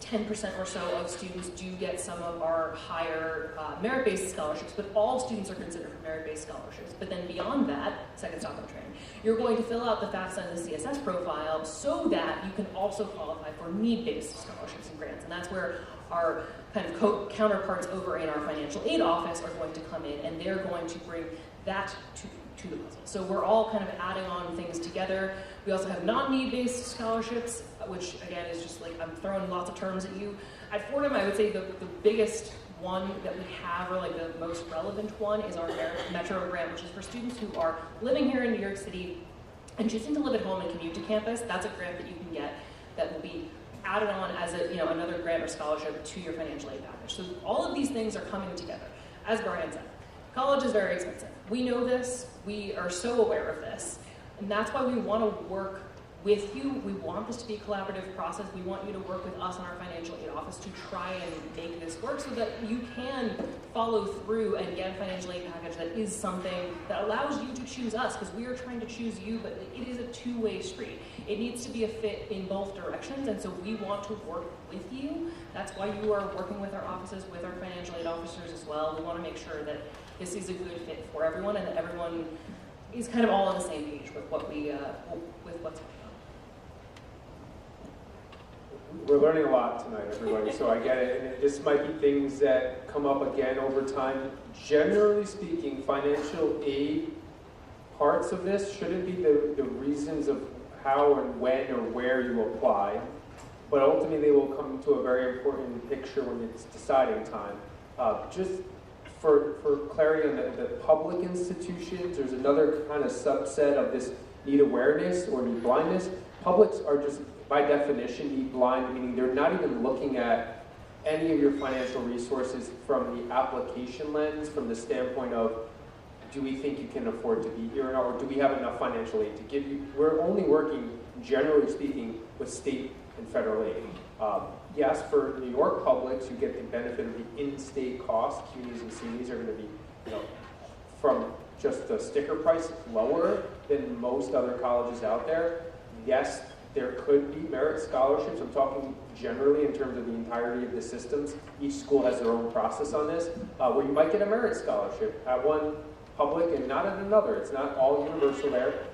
10% or so of students do get some of our higher merit-based scholarships, but all students are considered for merit-based scholarships. But then beyond that, second stop on the train, you're going to fill out the FAFSA and the CSS profile so that you can also qualify for need-based scholarships and grants. And that's where our kind of counterparts over in our financial aid office are going to come in, and they're going to bring that to the puzzle. So we're all kind of adding on things together. We also have non-need-based scholarships, which again is just like, I'm throwing lots of terms at you. At Fordham, I would say the biggest one that we have, or like the most relevant one, is our Metro grant, which is for students who are living here in New York City and choosing to live at home and commute to campus. That's a grant that you can get that will be added on as another grant or scholarship to your financial aid package. So all of these things are coming together. As Brian said, college is very expensive. We know this, we are so aware of this, and that's why we want to work with you. We want this to be a collaborative process. We want you to work with us in our financial aid office to try and make this work so that you can follow through and get a financial aid package that is something that allows you to choose us, because we are trying to choose you, but it is a two-way street. It needs to be a fit in both directions, and so we want to work with you. That's why you are working with our offices, with our financial aid officers as well. We want to make sure that this is a good fit for everyone, and that everyone is kind of all on the same page with what with what's going on. We're learning a lot tonight, everybody, so I get it. And this might be things that come up again over time. Generally speaking, financial aid parts of this shouldn't be the reasons of how and when or where you apply, but ultimately they will come to a very important picture when it's deciding time. Just for clarity on the public institutions, there's another kind of subset of this need awareness or need blindness. Publics are just, by definition, need blind, meaning they're not even looking at any of your financial resources from the application lens, from the standpoint of, do we think you can afford to be here or not, or do we have enough financial aid to give you? We're only working, generally speaking, with state and federal aid. Yes, for New York publics, you get the benefit of the in-state costs. CUNYs and CUNYs are going to be, from just the sticker price, lower than most other colleges out there. Yes, there could be merit scholarships. I'm talking generally in terms of the entirety of the systems. Each school has their own process on this, where you might get a merit scholarship at one public and not at another. It's not all universal there.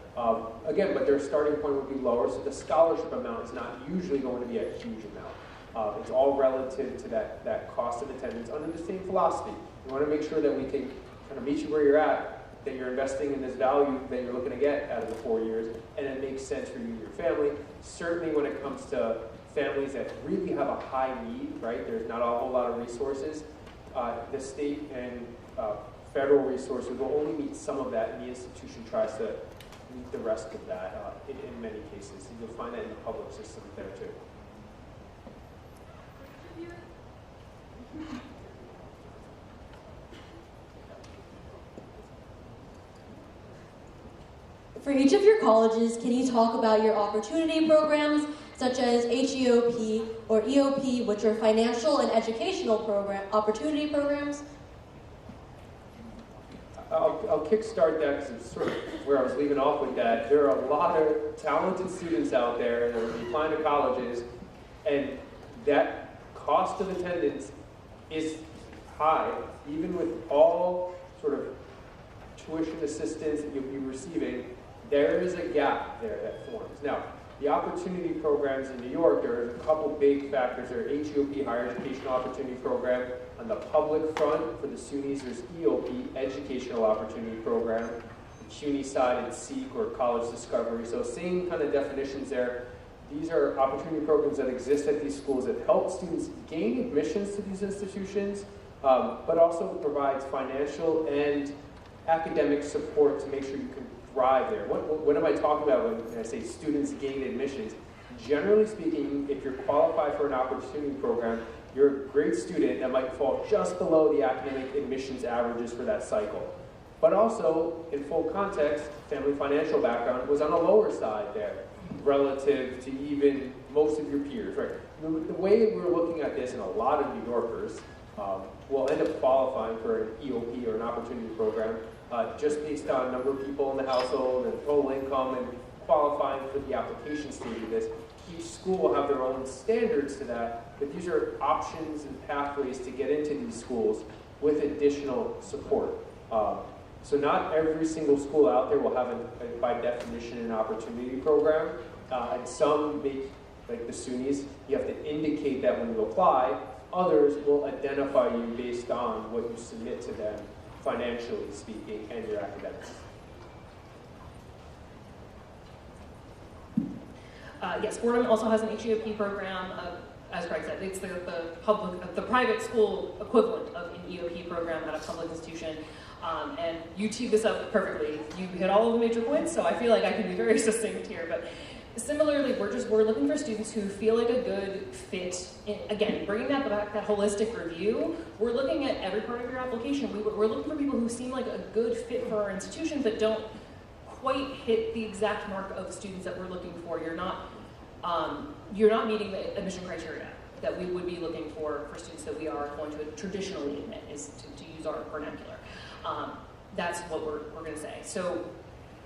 Again, but their starting point would be lower, so the scholarship amount is not usually going to be a huge amount. It's all relative to that cost of attendance under the same philosophy. You want to make sure that we can kind of meet you where you're at, that you're investing in this value that you're looking to get out of the 4 years, and it makes sense for you and your family. Certainly when it comes to families that really have a high need, right? There's not a whole lot of resources. The state and federal resources will only meet some of that, and the institution tries to meet the rest of that in many cases. You'll find that in the public system there too. For each of your colleges, can you talk about your opportunity programs, such as HEOP or EOP, which are financial and educational opportunity programs? I'll kickstart that because it's sort of where I was leaving off with that. There are a lot of talented students out there that are applying to colleges, and that cost of attendance is high, even with all sort of tuition assistance that you'll be receiving. There is a gap there that forms. Now, the opportunity programs in New York, there are a couple big factors. There are HEOP, Higher Educational Opportunity Program. On the public front, for the SUNYs, there's EOP, Educational Opportunity Program. The CUNY side, it's SEEK or College Discovery. So same kind of definitions there. These are opportunity programs that exist at these schools that help students gain admissions to these institutions, but also provides financial and academic support to make sure you can thrive there. What am I talking about when I say students gain admissions? Generally speaking, if you're qualified for an opportunity program, you're a great student that might fall just below the academic admissions averages for that cycle. But also, in full context, family financial background was on the lower side there relative to even most of your peers, right? The way we're looking at this, and a lot of New Yorkers will end up qualifying for an EOP or an opportunity program just based on number of people in the household and total income and qualifying for the application stage of this. each school will have their own standards to that, but these are options and pathways to get into these schools with additional support. So not every single school out there will have, by definition, an opportunity program. And some make, like the SUNYs, you have to indicate that when you apply. Others will identify you based on what you submit to them, financially speaking, and your academics. Yes, Fordham also has an HEOP program. As Greg said, it's the private school equivalent of an EOP program at a public institution. And you teed this up perfectly. You hit all of the major points, so I feel like I can be very succinct here. But similarly, we're looking for students who feel like a good fit. Again, bringing that back, that holistic review, we're looking at every part of your application. We're looking for people who seem like a good fit for our institution, but don't quite hit the exact mark of students that we're looking for. You're not meeting the admission criteria that we would be looking for students that we are going to traditionally admit, is to use our vernacular. That's what we're going to say. So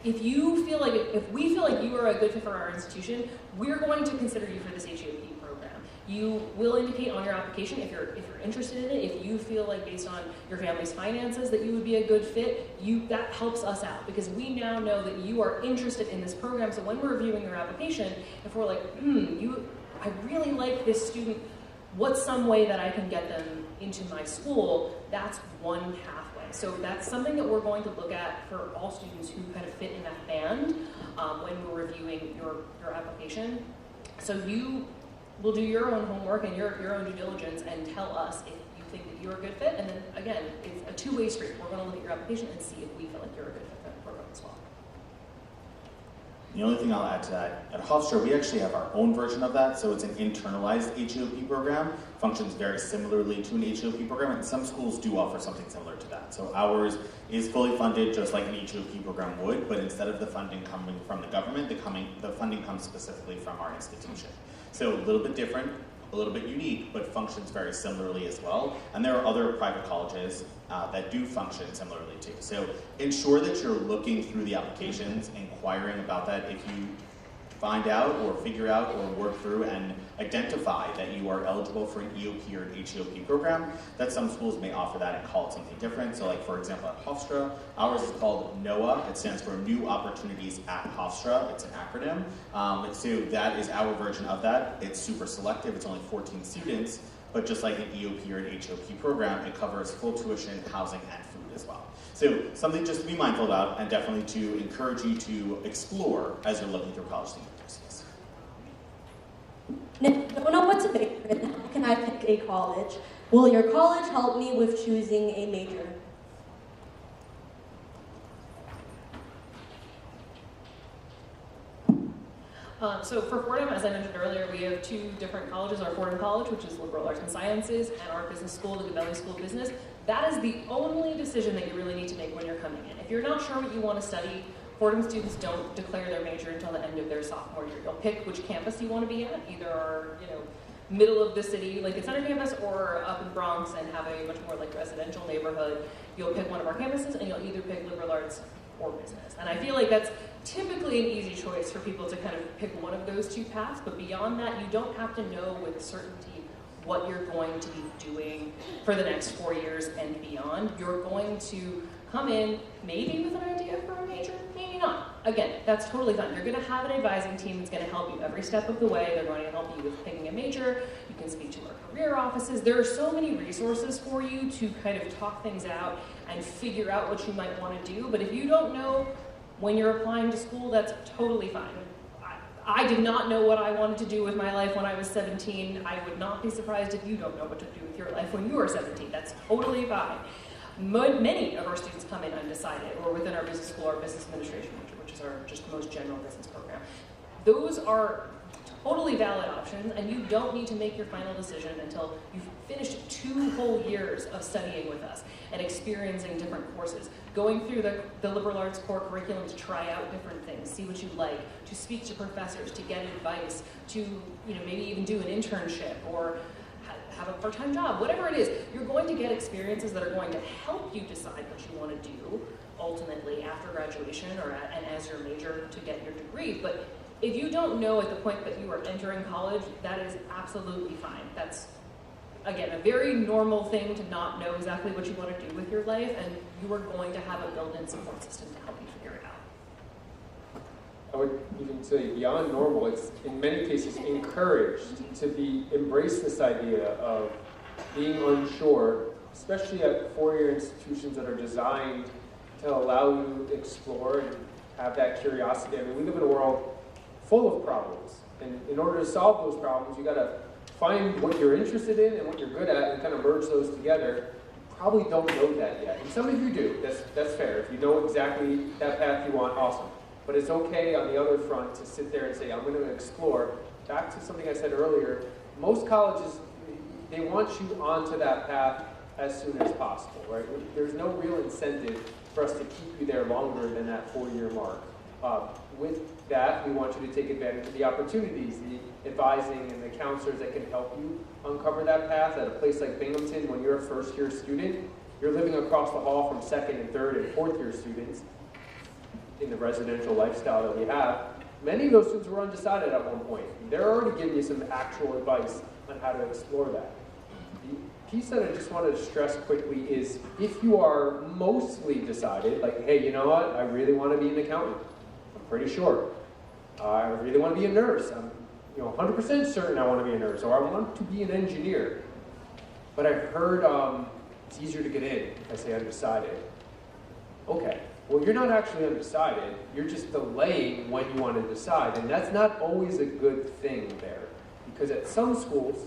if we feel like you are a good fit for our institution, we're going to consider you for this HEOP program. You will indicate on your application if you're interested in it. If you feel like based on your family's finances that you would be a good fit, that helps us out because we now know that you are interested in this program. So when we're reviewing your application, if we're like, I really like this student, what's some way that I can get them into my school? That's one pathway. So that's something that we're going to look at for all students who kind of fit in that band when we're reviewing your application. So you will do your own homework and your own due diligence and tell us if you think that you're a good fit. And then again, it's a two-way street. We're going to look at your application and see if we feel like you're a good fit for the program as well. The only thing I'll add to that, at Hofstra, we actually have our own version of that, so it's an internalized HEOP program, functions very similarly to an HEOP program, and some schools do offer something similar to that. So ours is fully funded just like an HEOP program would, but instead of the funding coming from the government, the funding comes specifically from our institution. So a little bit different, a little bit unique, but functions very similarly as well. And there are other private colleges that do function similarly too. So ensure that you're looking through the applications, inquiring about that. If you find out or figure out or work through and identify that you are eligible for an EOP or an HEOP program, that some schools may offer that and call it something different. So like for example at Hofstra, ours is called NOAA. It stands for New Opportunities at Hofstra. It's an acronym. So that is our version of that. It's super selective. It's only 14 students, but just like an EOP or an HEOP program, it covers full tuition, housing, and food as well. So something just to be mindful about and definitely to encourage you to explore as you're looking through college universities. Now, I don't know what to major in. How can I pick a college? Will your college help me with choosing a major? So for Fordham, as I mentioned earlier, we have two different colleges, our Fordham College, which is Liberal Arts and Sciences, and our business school, the Valley School of Business. That is the only decision that you really need to make when you're coming in. If you're not sure what you want to study, Fordham students don't declare their major until the end of their sophomore year. You'll pick which campus you want to be at, either our, middle of the city, like the Center campus, or up in Bronx and have a much more like residential neighborhood. You'll pick one of our campuses and you'll either pick liberal arts or business. And I feel like that's typically an easy choice for people to kind of pick one of those two paths, but beyond that, you don't have to know with certainty what you're going to be doing for the next 4 years and beyond. You're going to come in maybe with an idea for a major, maybe not. Again, that's totally fine. You're going to have an advising team that's going to help you every step of the way. They're going to help you with picking a major. You can speak to our career offices. There are so many resources for you to kind of talk things out and figure out what you might want to do. But if you don't know when you're applying to school, that's totally fine. I did not know what I wanted to do with my life when I was 17. I would not be surprised if you don't know what to do with your life when you are 17. That's totally fine. Many of our students come in undecided, or within our business school, our business administration major, which is our just most general business program. Those are totally valid options, and you don't need to make your final decision until you've finished 2 whole years of studying with us and experiencing different courses, going through the liberal arts core curriculum to try out different things, see what you like, to speak to professors, to get advice, to maybe even do an internship or have a part-time job, whatever it is. You're going to get experiences that are going to help you decide what you want to do ultimately after graduation and as your major to get your degree. But If you don't know at the point that you are entering college, that is absolutely fine. That's, again, a very normal thing to not know exactly what you want to do with your life, and you are going to have a built-in support system to help you figure it out. I would even say beyond normal, it's in many cases encouraged to embrace this idea of being unsure, especially at four-year institutions that are designed to allow you to explore and have that curiosity. I mean, we live in a world full of problems, and in order to solve those problems, you got to find what you're interested in and what you're good at and kind of merge those together. Probably don't know that yet, and some of you do. That's fair. If you know exactly that path you want, awesome. But it's okay on the other front to sit there and say, I'm going to explore. Back to something I said earlier, most colleges, they want you onto that path as soon as possible, right? There's no real incentive for us to keep you there longer than that 4-year mark. With that, we want you to take advantage of the opportunities, the advising and the counselors that can help you uncover that path. At a place like Binghamton, when you're a first-year student, you're living across the hall from second and third and fourth-year students in the residential lifestyle that we have. Many of those students were undecided at one point. They're already giving you some actual advice on how to explore that. The piece that I just wanted to stress quickly is if you are mostly decided, like, hey, you know what, I really want to be an accountant. I'm pretty sure. I really want to be a nurse. I'm 100% certain I want to be a nurse, or I want to be an engineer. But I've heard it's easier to get in if I say undecided. Okay. Well, you're not actually undecided, you're just delaying when you want to decide, and that's not always a good thing there, because at some schools,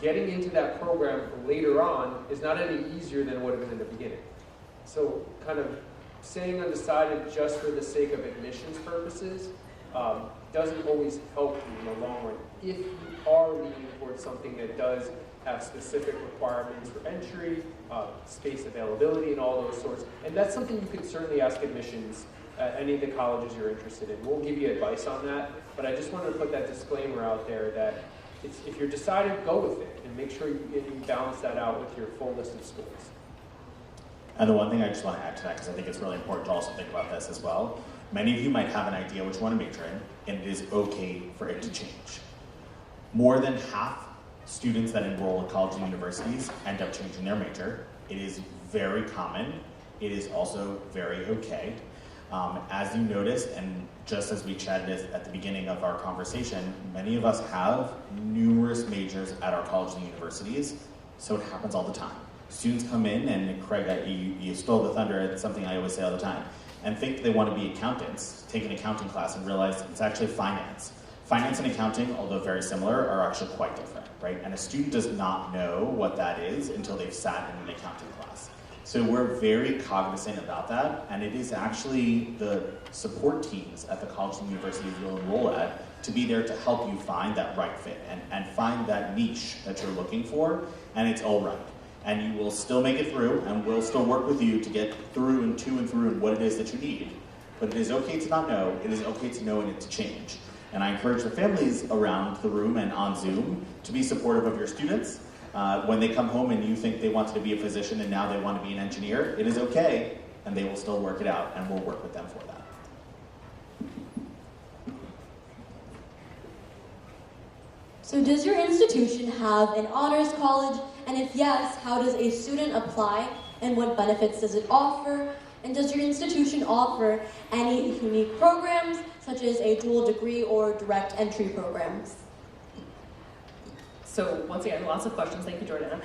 getting into that program later on is not any easier than it would have been in the beginning. So kind of saying undecided just for the sake of admissions purposes doesn't always help you in the long run. If you are leaning towards something that does have specific requirements for entry, space availability, and all those sorts. And that's something you can certainly ask admissions at any of the colleges you're interested in. We'll give you advice on that, but I just wanted to put that disclaimer out there that if you're decided, go with it, and make sure you balance that out with your full list of schools. And the one thing I just want to add to that, because I think it's really important to also think about this as well, many of you might have an idea which you want to major in, and it is okay for it to change. More than half students that enroll in colleges and universities end up changing their major. It is very common. It is also very okay. As you noticed, and just as we chatted at the beginning of our conversation, many of us have numerous majors at our colleges and universities, so it happens all the time. Students come in, and Craig, you stole the thunder at something I always say all the time, and think they want to be accountants, take an accounting class, and realize it's actually finance. Finance and accounting, although very similar, are actually quite different, right? And a student does not know what that is until they've sat in an accounting class. So we're very cognizant about that, and it is actually the support teams at the colleges and universities you'll enroll at to be there to help you find that right fit and find that niche that you're looking for, and it's all right. And you will still make it through, and we'll still work with you to get through and to and through and what it is that you need. But it is okay to not know, it is okay to know and it to change. And I encourage the families around the room and on Zoom to be supportive of your students. When they come home and you think they wanted to be a physician and now they want to be an engineer, it is okay, and they will still work it out, and we'll work with them for that. So does your institution have an honors college? And if yes, how does a student apply? And what benefits does it offer? And does your institution offer any unique programs, such as a dual degree or direct entry programs? So once again, lots of questions. Thank you, Jordana.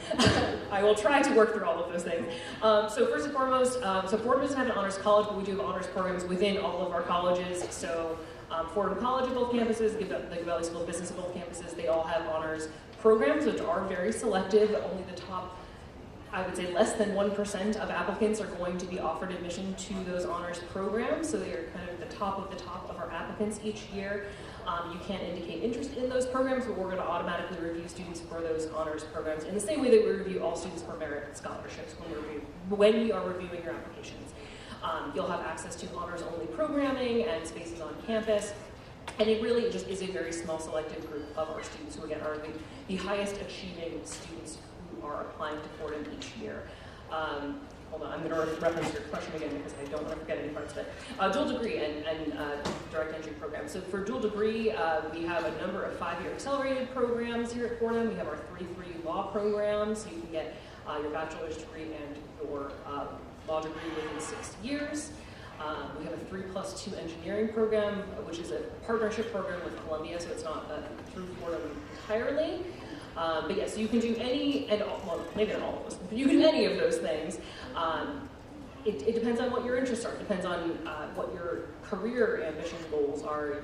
I will try to work through all of those things. So first and foremost, so Fordham doesn't have an honors college, but we do have honors programs within all of our colleges. So Fordham College at both campuses, the Valley School of Business at both campuses, they all have honors programs, which are very selective. Only the top, I would say less than 1% of applicants are going to be offered admission to those honors programs. So they are kind of the top of our applicants each year. You can't indicate interest in those programs, but we're going to automatically review students for those honors programs in the same way that we review all students for merit scholarships when we are reviewing your applications. You'll have access to honors-only programming and spaces on campus, and it really just is a very small selected group of our students who, again, are the highest achieving students who are applying to Fordham each year. hold on, I'm going to reference your question again because I don't want to forget any parts of it. Dual degree and direct entry programs. So for dual degree, we have a number of 5-year accelerated programs here at Fordham. We have our 3-3 law program, so you can get your bachelor's degree and your law degree within 6 years. We have a 3+2 engineering program, which is a partnership program with Columbia, so it's not through Fordham entirely. But yes, you can do any and all, well, maybe not all of those, but you can do any of those things. It depends on what your interests are. It depends on what your career ambition goals are.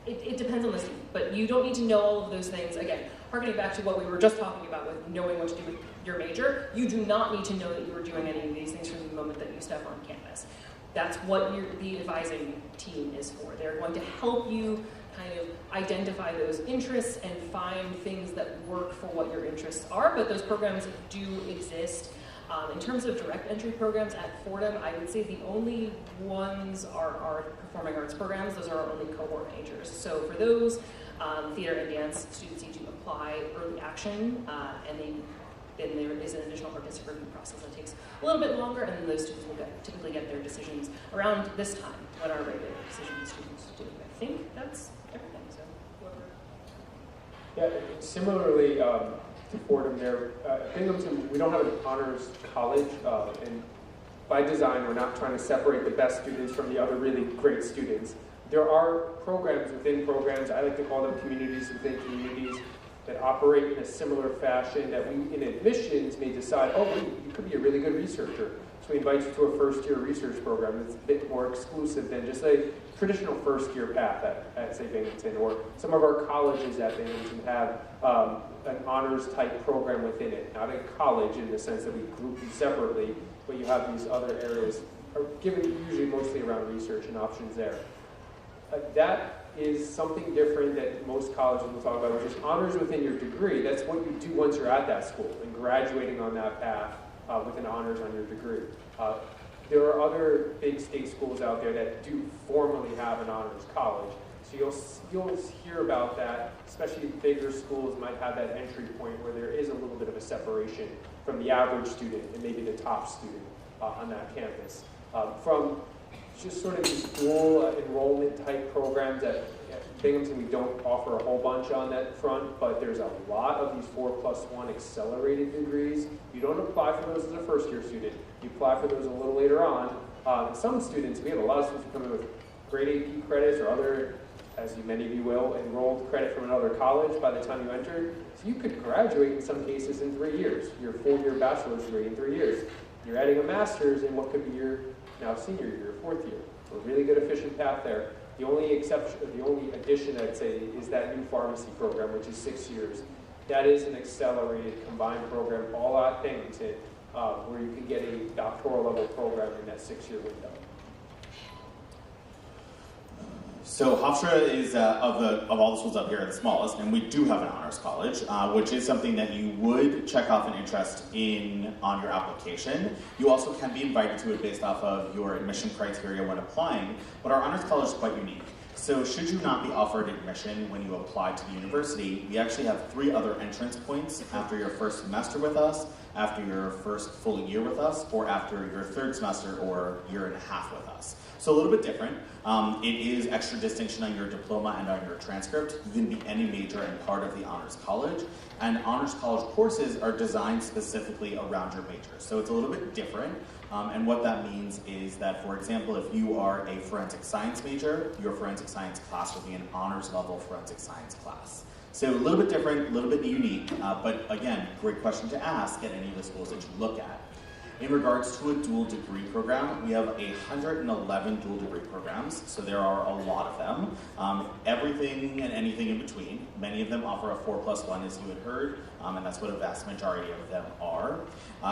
It depends on the student, but you don't need to know all of those things. Again, harkening back to what we were just talking about with knowing what to do with your major, you do not need to know that you are doing any of these things from the moment that you step on campus. That's what the advising team is for. They're going to help you kind of identify those interests and find things that work for what your interests are, but those programs do exist. In terms of direct entry programs at Fordham, I would say the only ones are performing arts programs. Those are our only cohort majors. So for those, theater and dance students need to apply early action, and then there is an additional participant review process that takes a little bit longer, and then those students will typically get their decisions around this time when our regular decision students do. I think that's everything. So whoever. Yeah, similarly to Fordham there, Binghamton, we don't have an honors college, and by design, we're not trying to separate the best students from the other really great students. There are programs within programs, I like to call them communities within communities, that operate in a similar fashion that we, in admissions, may decide, oh, you could be a really good researcher. So we invite you to a first-year research program that's a bit more exclusive than just a traditional first-year path at, say, Binghamton, or some of our colleges at Binghamton have an honors-type program within it. Not a college in the sense that we group you separately, but you have these other areas, are given usually mostly around research and options there. That is something different that most colleges will talk about, which is honors within your degree. That's what you do once you're at that school and graduating on that path with an honors on your degree. There are other big state schools out there that do formally have an honors college. So you'll hear about that, especially bigger schools might have that entry point where there is a little bit of a separation from the average student and maybe the top student on that campus. From just sort of these dual enrollment type programs at Binghamton, we don't offer a whole bunch on that front, but there's a lot of these 4+1 accelerated degrees. You don't apply for those as a first-year student. You apply for those a little later on. Some students, we have a lot of students who come in with grade AP credits or other, as many of you will, enrolled credit from another college by the time you enter. So you could graduate in some cases in 3 years, your 4-year bachelor's degree in 3 years. You're adding a master's in what could be your now senior year, 4th year. So a really good efficient path there. The only exception, the only addition I'd say is that new pharmacy program, which is 6 years. That is an accelerated combined program all at Binghamton, where you can get a doctoral level program in that 6-year window. So Hofstra is, of all the schools up here, the smallest, and we do have an honors college, which is something that you would check off an interest in on your application. You also can be invited to it based off of your admission criteria when applying, but our honors college is quite unique. So should you not be offered admission when you apply to the university, we actually have 3 other entrance points after your first semester with us, after your first full year with us, or after your 3rd semester or year and a half with us. So a little bit different. It is extra distinction on your diploma and on your transcript. You can be any major and part of the Honors College. And Honors College courses are designed specifically around your major. So it's a little bit different. And what that means is that, for example, if you are a forensic science major, your forensic science class will be an honors level forensic science class. So a little bit different, a little bit unique, but again, great question to ask at any of the schools that you look at. In regards to a dual degree program, we have 111 dual degree programs, so there are a lot of them. Everything and anything in between. Many of them offer a 4+1, as you had heard, and that's what a vast majority of them are.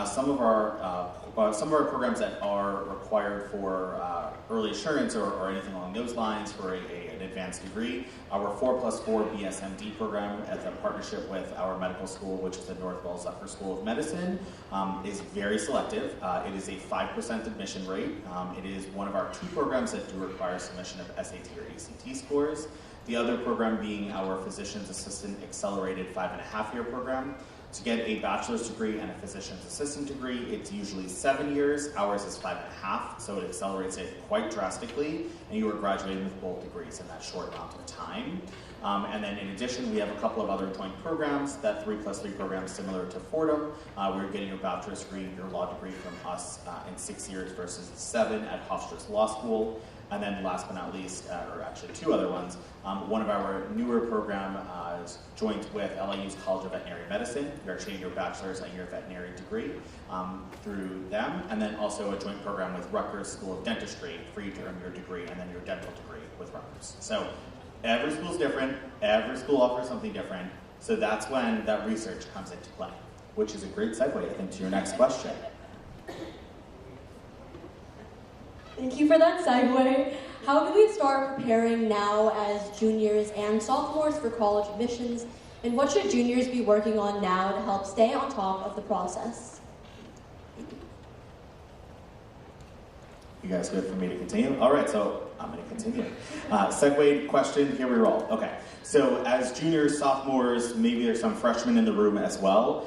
Some of our programs that are required for early assurance or anything along those lines for an advanced degree, our 4+4 BSMD program as a partnership with our medical school, which is the Northwell Zephyr School of Medicine, is very selective. It is a 5% admission rate. It is one of our 2 programs that do require submission of SAT or ACT scores. The other program being our Physician's Assistant Accelerated 5.5-year program. To get a bachelor's degree and a physician's assistant degree, it's usually 7 years. Ours is 5.5, so it accelerates it quite drastically, and you are graduating with both degrees in that short amount of time. And then in addition, we have a couple of other joint programs, that 3+3 program similar to Fordham. We're getting your bachelor's degree, your law degree from us in 6 years versus 7 at Hofstra's Law School. And then last but not least, or actually 2 other ones, one of our newer program is joint with LIU's College of Veterinary Medicine. You're actually your bachelor's and your veterinary degree through them. And then also a joint program with Rutgers School of Dentistry for you to earn your degree and then your dental degree with Rutgers. So every school's different, every school offers something different. So that's when that research comes into play, which is a great segue, I think, to your next question. Thank you for that segue. How do we start preparing now as juniors and sophomores for college admissions? And what should juniors be working on now to help stay on top of the process? You guys good for me to continue? All right, so I'm going to continue. Segue question, here we roll. Okay, so as juniors, sophomores, maybe there's some freshmen in the room as well.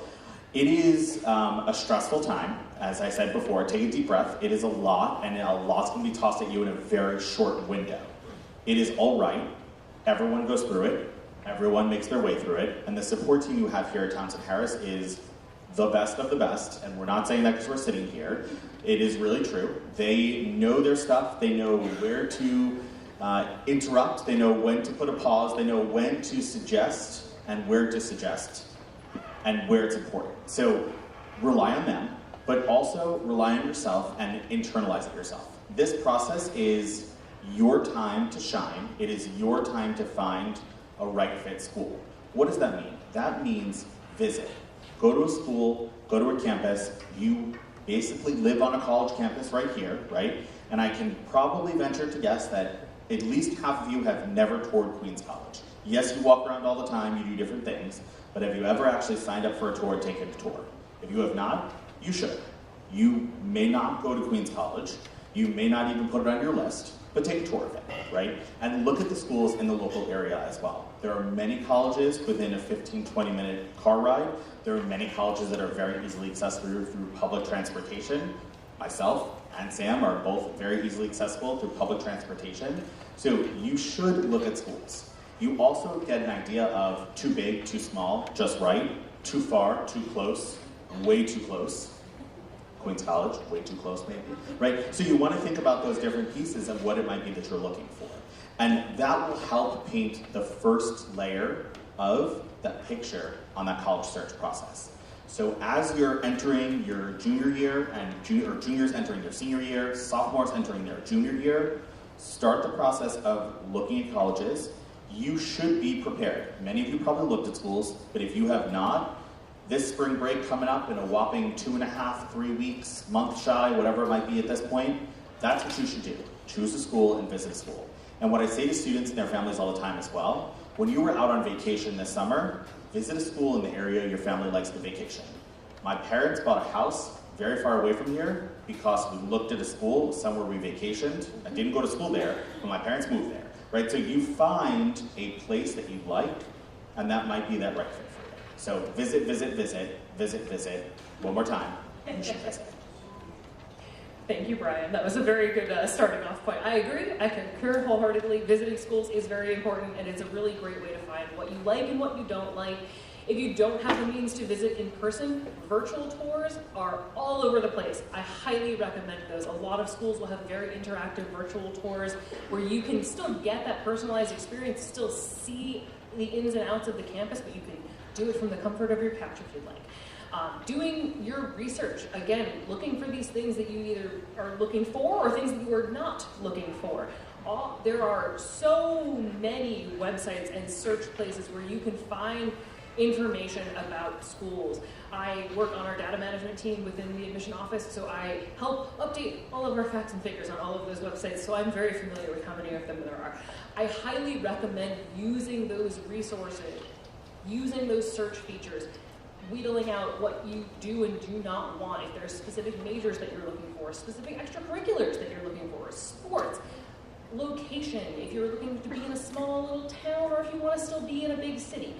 It is a stressful time. As I said before, take a deep breath. It is a lot, and a lot's going to be tossed at you in a very short window. It is all right. Everyone goes through it. Everyone makes their way through it. And the support team you have here at Townsend Harris is the best of the best. And we're not saying that because we're sitting here. It is really true. They know their stuff. They know where to interrupt. They know when to put a pause. They know when to suggest and where to suggest and where it's important. So rely on them, but also rely on yourself and internalize it yourself. This process is your time to shine. It is your time to find a right fit school. What does that mean? That means visit. Go to a school, go to a campus. You basically live on a college campus right here, right? And I can probably venture to guess that at least half of you have never toured Queens College. Yes, you walk around all the time, you do different things, but have you ever actually signed up for a tour, taken a tour? If you have not, you should. You may not go to Queens College, you may not even put it on your list, but take a tour of it, right? And look at the schools in the local area as well. There are many colleges within a 15, 20-minute car ride. There are many colleges that are very easily accessible through public transportation. Myself and Sam are both very easily accessible through public transportation. So you should look at schools. You also get an idea of too big, too small, just right, too far, too close, way too close. Queens College, way too close maybe, right? So you want to think about those different pieces of what it might be that you're looking for. And that will help paint the first layer of that picture on that college search process. So as you're entering your junior year and juniors entering their senior year, sophomores entering their junior year, start the process of looking at colleges. You should be prepared. Many of you probably looked at schools, but if you have not, this spring break coming up in a whopping 2.5, 3 weeks, month shy, whatever it might be at this point, that's what you should do. Choose a school and visit a school. And what I say to students and their families all the time as well, when you were out on vacation this summer, visit a school in the area your family likes to vacation. My parents bought a house very far away from here because we looked at a school somewhere we vacationed. I didn't go to school there, but my parents moved there, right? So you find a place that you like, and that might be that right fit for you. So visit, visit, visit, visit, visit. One more time. You should visit. Thank you, Brian. That was a very good starting off point. I agree. I concur wholeheartedly. Visiting schools is very important, and it's a really great way to find what you like and what you don't like. If you don't have the means to visit in person, virtual tours are all over the place. I highly recommend those. A lot of schools will have very interactive virtual tours where you can still get that personalized experience, still see the ins and outs of the campus, but you can do it from the comfort of your couch if you'd like. Doing your research, again, looking for these things that you either are looking for or things that you are not looking for. There are so many websites and search places where you can find information about schools. I work on our data management team within the admission office, so I help update all of our facts and figures on all of those websites, so I'm very familiar with how many of them there are. I highly recommend using those resources, using those search features, wheedling out what you do and do not want. If there are specific majors that you're looking for, specific extracurriculars that you're looking for, sports, location, if you're looking to be in a small little town or if you want to still be in a big city.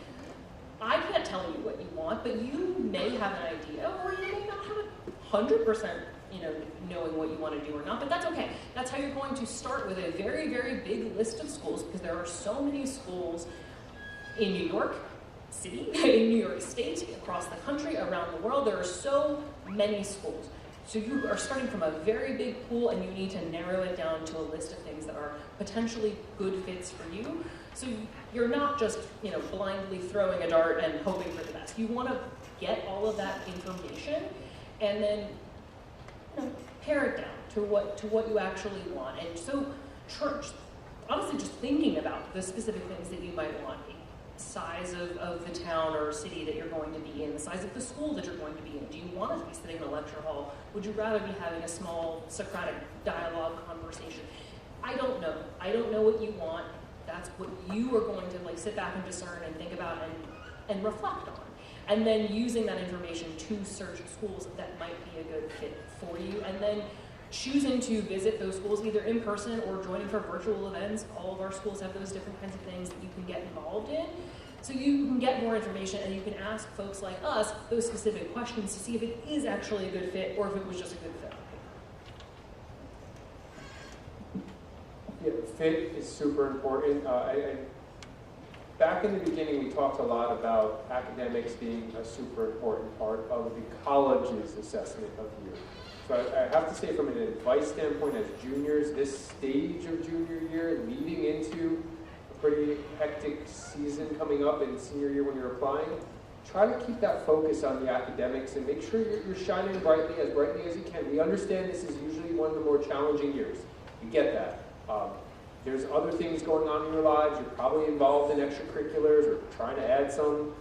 I can't tell you what you want, but you may have an idea, or you may not have 100%, knowing what you want to do or not, but that's okay. That's how you're going to start, with a very, very big list of schools, because there are so many schools in New York City, in New York State, across the country, around the world. There are so many schools. So you are starting from a very big pool, and you need to narrow it down to a list of things that are potentially good fits for you. So you're not just, blindly throwing a dart and hoping for the best. You want to get all of that information and then pare it down to what you actually want. And so honestly, just thinking about the specific things that you might want. Size of the town or city that you're going to be in, the size of the school that you're going to be in. Do you want to be sitting in a lecture hall? Would you rather be having a small Socratic dialogue conversation? I don't know. I don't know what you want. That's what you are going to sit back and discern and think about and reflect on. And then using that information to search schools that might be a good fit for you. And then choosing to visit those schools either in person or joining for virtual events. All of our schools have those different kinds of things that you can get involved in. So you can get more information, and you can ask folks like us those specific questions to see if it is actually a good fit or if it was just a good fit. Yeah, fit is super important. Back in the beginning, we talked a lot about academics being a super important part of the college's assessment of you. So I have to say, from an advice standpoint, as juniors, this stage of junior year, leading into a pretty hectic season coming up in senior year when you're applying, try to keep that focus on the academics and make sure you're shining brightly as you can. We understand this is usually one of the more challenging years. We get that. There's other things going on in your lives. You're probably involved in extracurriculars or trying to add some.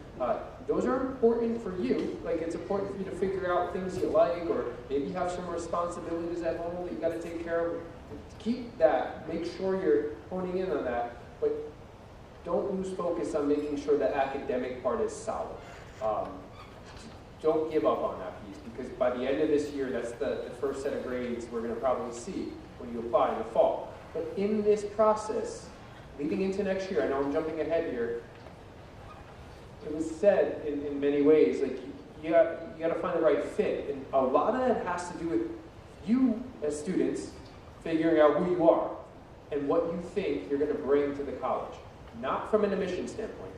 Those are important for you. It's important for you to figure out things you like, or maybe you have some responsibilities at home that you got to take care of. Keep that. Make sure you're honing in on that, but don't lose focus on making sure the academic part is solid. Don't give up on that piece, because by the end of this year, that's the first set of grades we're going to probably see when you apply in the fall. But in this process, leading into next year, I know I'm jumping ahead here, it was said in many ways, you got to find the right fit. And a lot of that has to do with you as students figuring out who you are and what you think you're going to bring to the college. Not from an admission standpoint.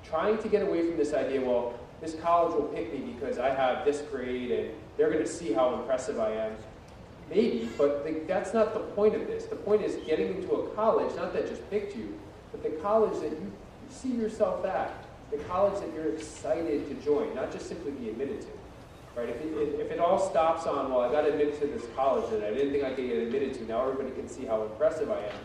Trying to get away from this idea, well, this college will pick me because I have this grade and they're going to see how impressive I am. Maybe, but that's not the point of this. The point is getting into a college, not that just picked you, but the college that you see yourself at, the college that you're excited to join, not just simply be admitted to. Right? If it all stops on, well, I got admitted to this college that I didn't think I could get admitted to, now everybody can see how impressive I am.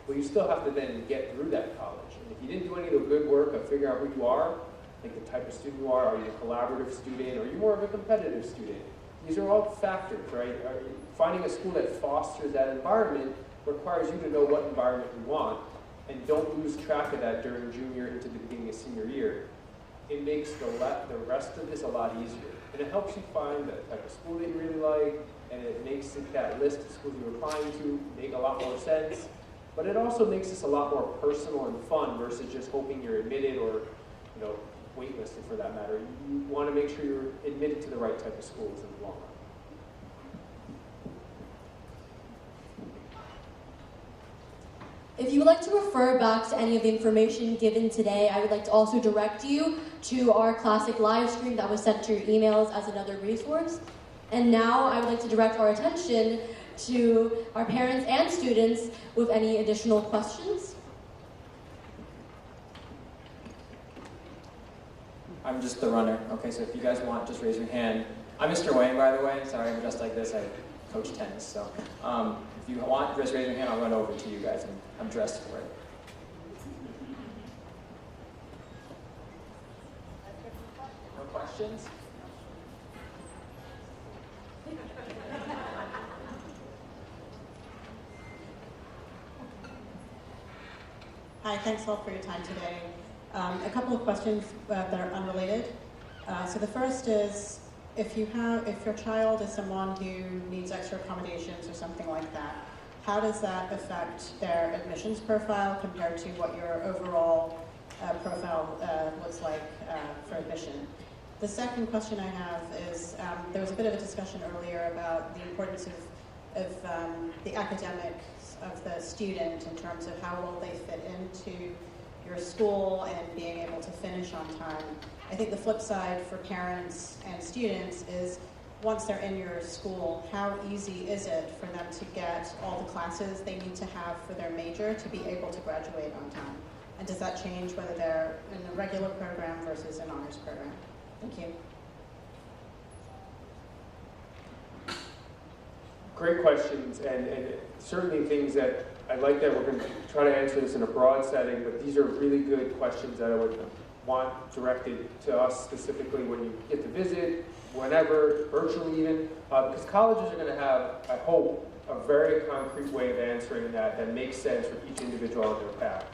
Well, you still have to then get through that college. And if you didn't do any of the good work of figuring out who you are, the type of student you are you a collaborative student, or are you more of a competitive student? These are all factors, right? Finding a school that fosters that environment requires you to know what environment you want, and don't lose track of that during junior into the beginning of senior year. It makes the rest of this a lot easier. And it helps you find the type of school that you really like, and it makes that list of schools you're applying to make a lot more sense. But it also makes this a lot more personal and fun versus just hoping you're admitted or, waitlisted for that matter. You want to make sure you're admitted to the right type of schools in the long run. If you would like to refer back to any of the information given today, I would like to also direct you to our classic live stream that was sent to your emails as another resource. And now I would like to direct our attention to our parents and students with any additional questions. I'm just the runner. Okay, so if you guys want, just raise your hand. I'm Mr. Wayne, by the way. Sorry, I'm dressed like this. I coach tennis, so if you want, just raise your hand. I'll run over to you guys, and I'm dressed for it. No questions? Hi, thanks all for your time today. A couple of questions that are unrelated. So the first is, if your child is someone who needs extra accommodations or something like that, how does that affect their admissions profile compared to what your overall profile looks like for admission. The second question I have is, there was a bit of a discussion earlier about the importance of the academics of the student in terms of how well they fit into your school and being able to finish on time. I think the flip side for parents and students is once they're in your school, how easy is it for them to get all the classes they need to have for their major to be able to graduate on time? And does that change whether they're in a regular program versus an honors program? Thank you. Great questions, and certainly things that I like that we're going to try to answer this in a broad setting, but these are really good questions that I would want directed to us specifically when you get to visit, whenever, virtually even, because colleges are going to have, I hope, a very concrete way of answering that makes sense for each individual on their path.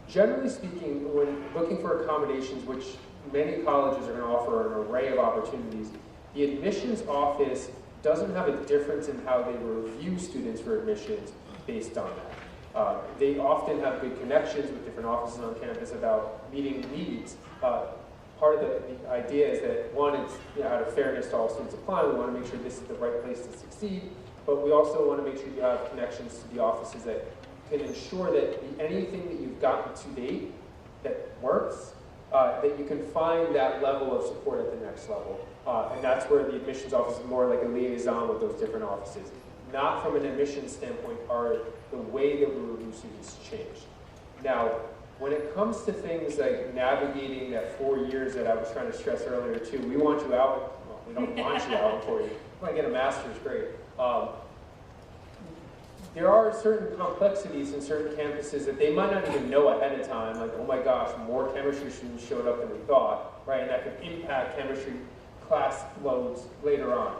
Generally speaking, when looking for accommodations, which many colleges are going to offer an array of opportunities, the admissions office doesn't have a difference in how they review students for admissions based on that. They often have good connections with different offices on campus about meeting needs. Part of the idea is that, one, it's out of fairness to all students applying, we want to make sure this is the right place to succeed, but we also want to make sure you have connections to the offices that can ensure that anything that you've gotten to date that works, that you can find that level of support at the next level. And that's where the admissions office is more like a liaison with those different offices. Not from an admissions standpoint are the way that we review students changed. Now, when it comes to things like navigating that 4 years that I was trying to stress earlier too, we want you out, well, we don't want you out before you want to get a master's, great. There are certain complexities in certain campuses that they might not even know ahead of time, like, oh my gosh, more chemistry students showed up than we thought, right? And that could impact chemistry class loads later on,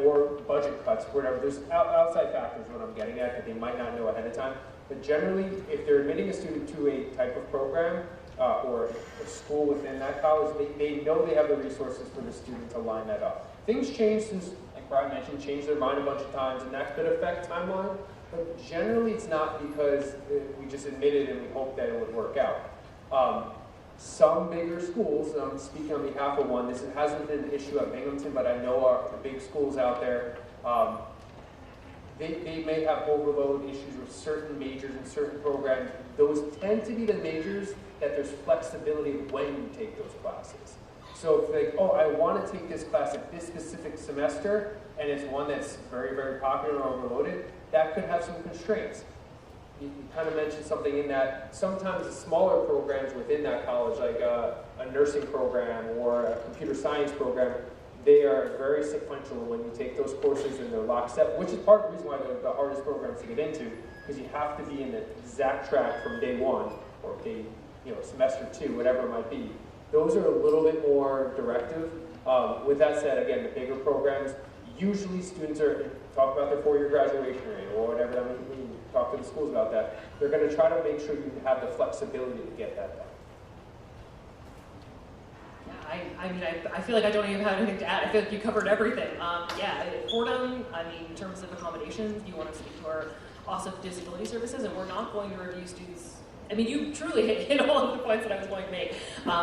or budget cuts, whatever. There's outside factors, what I'm getting at, that they might not know ahead of time. But generally, if they're admitting a student to a type of program or a school within that college, they know they have the resources for the student to line that up. Things change since, like Brian mentioned, changed their mind a bunch of times, and that could affect timeline. But generally, it's not because we just admitted and we hope that it would work out. Some bigger schools, I'm speaking on behalf of one, this hasn't been an issue at Binghamton, but I know the big schools out there, they may have overload issues with certain majors and certain programs. Those tend to be the majors that there's flexibility when you take those classes. So if like, oh, I want to take this class at this specific semester, and it's one that's very, very popular or overloaded, that could have some constraints. You kind of mentioned something in that sometimes the smaller programs within that college, like a nursing program or a computer science program, they are very sequential when you take those courses and they're lockstep, which is part of the reason why they're the hardest programs to get into, because you have to be in the exact track from day one or day, semester 2, whatever it might be. Those are a little bit more directive. With that said, again, the bigger programs, usually students talk about their 4-year graduation rate or whatever. I mean, when you talk to the schools about that, they're going to try to make sure you have the flexibility to get that done. I feel like I don't even have anything to add. I feel like you covered everything. Fordham, in terms of accommodations, you want to speak to our Office of Disability Services, and we're not going to review students. You truly hit all of the points that I was going to make.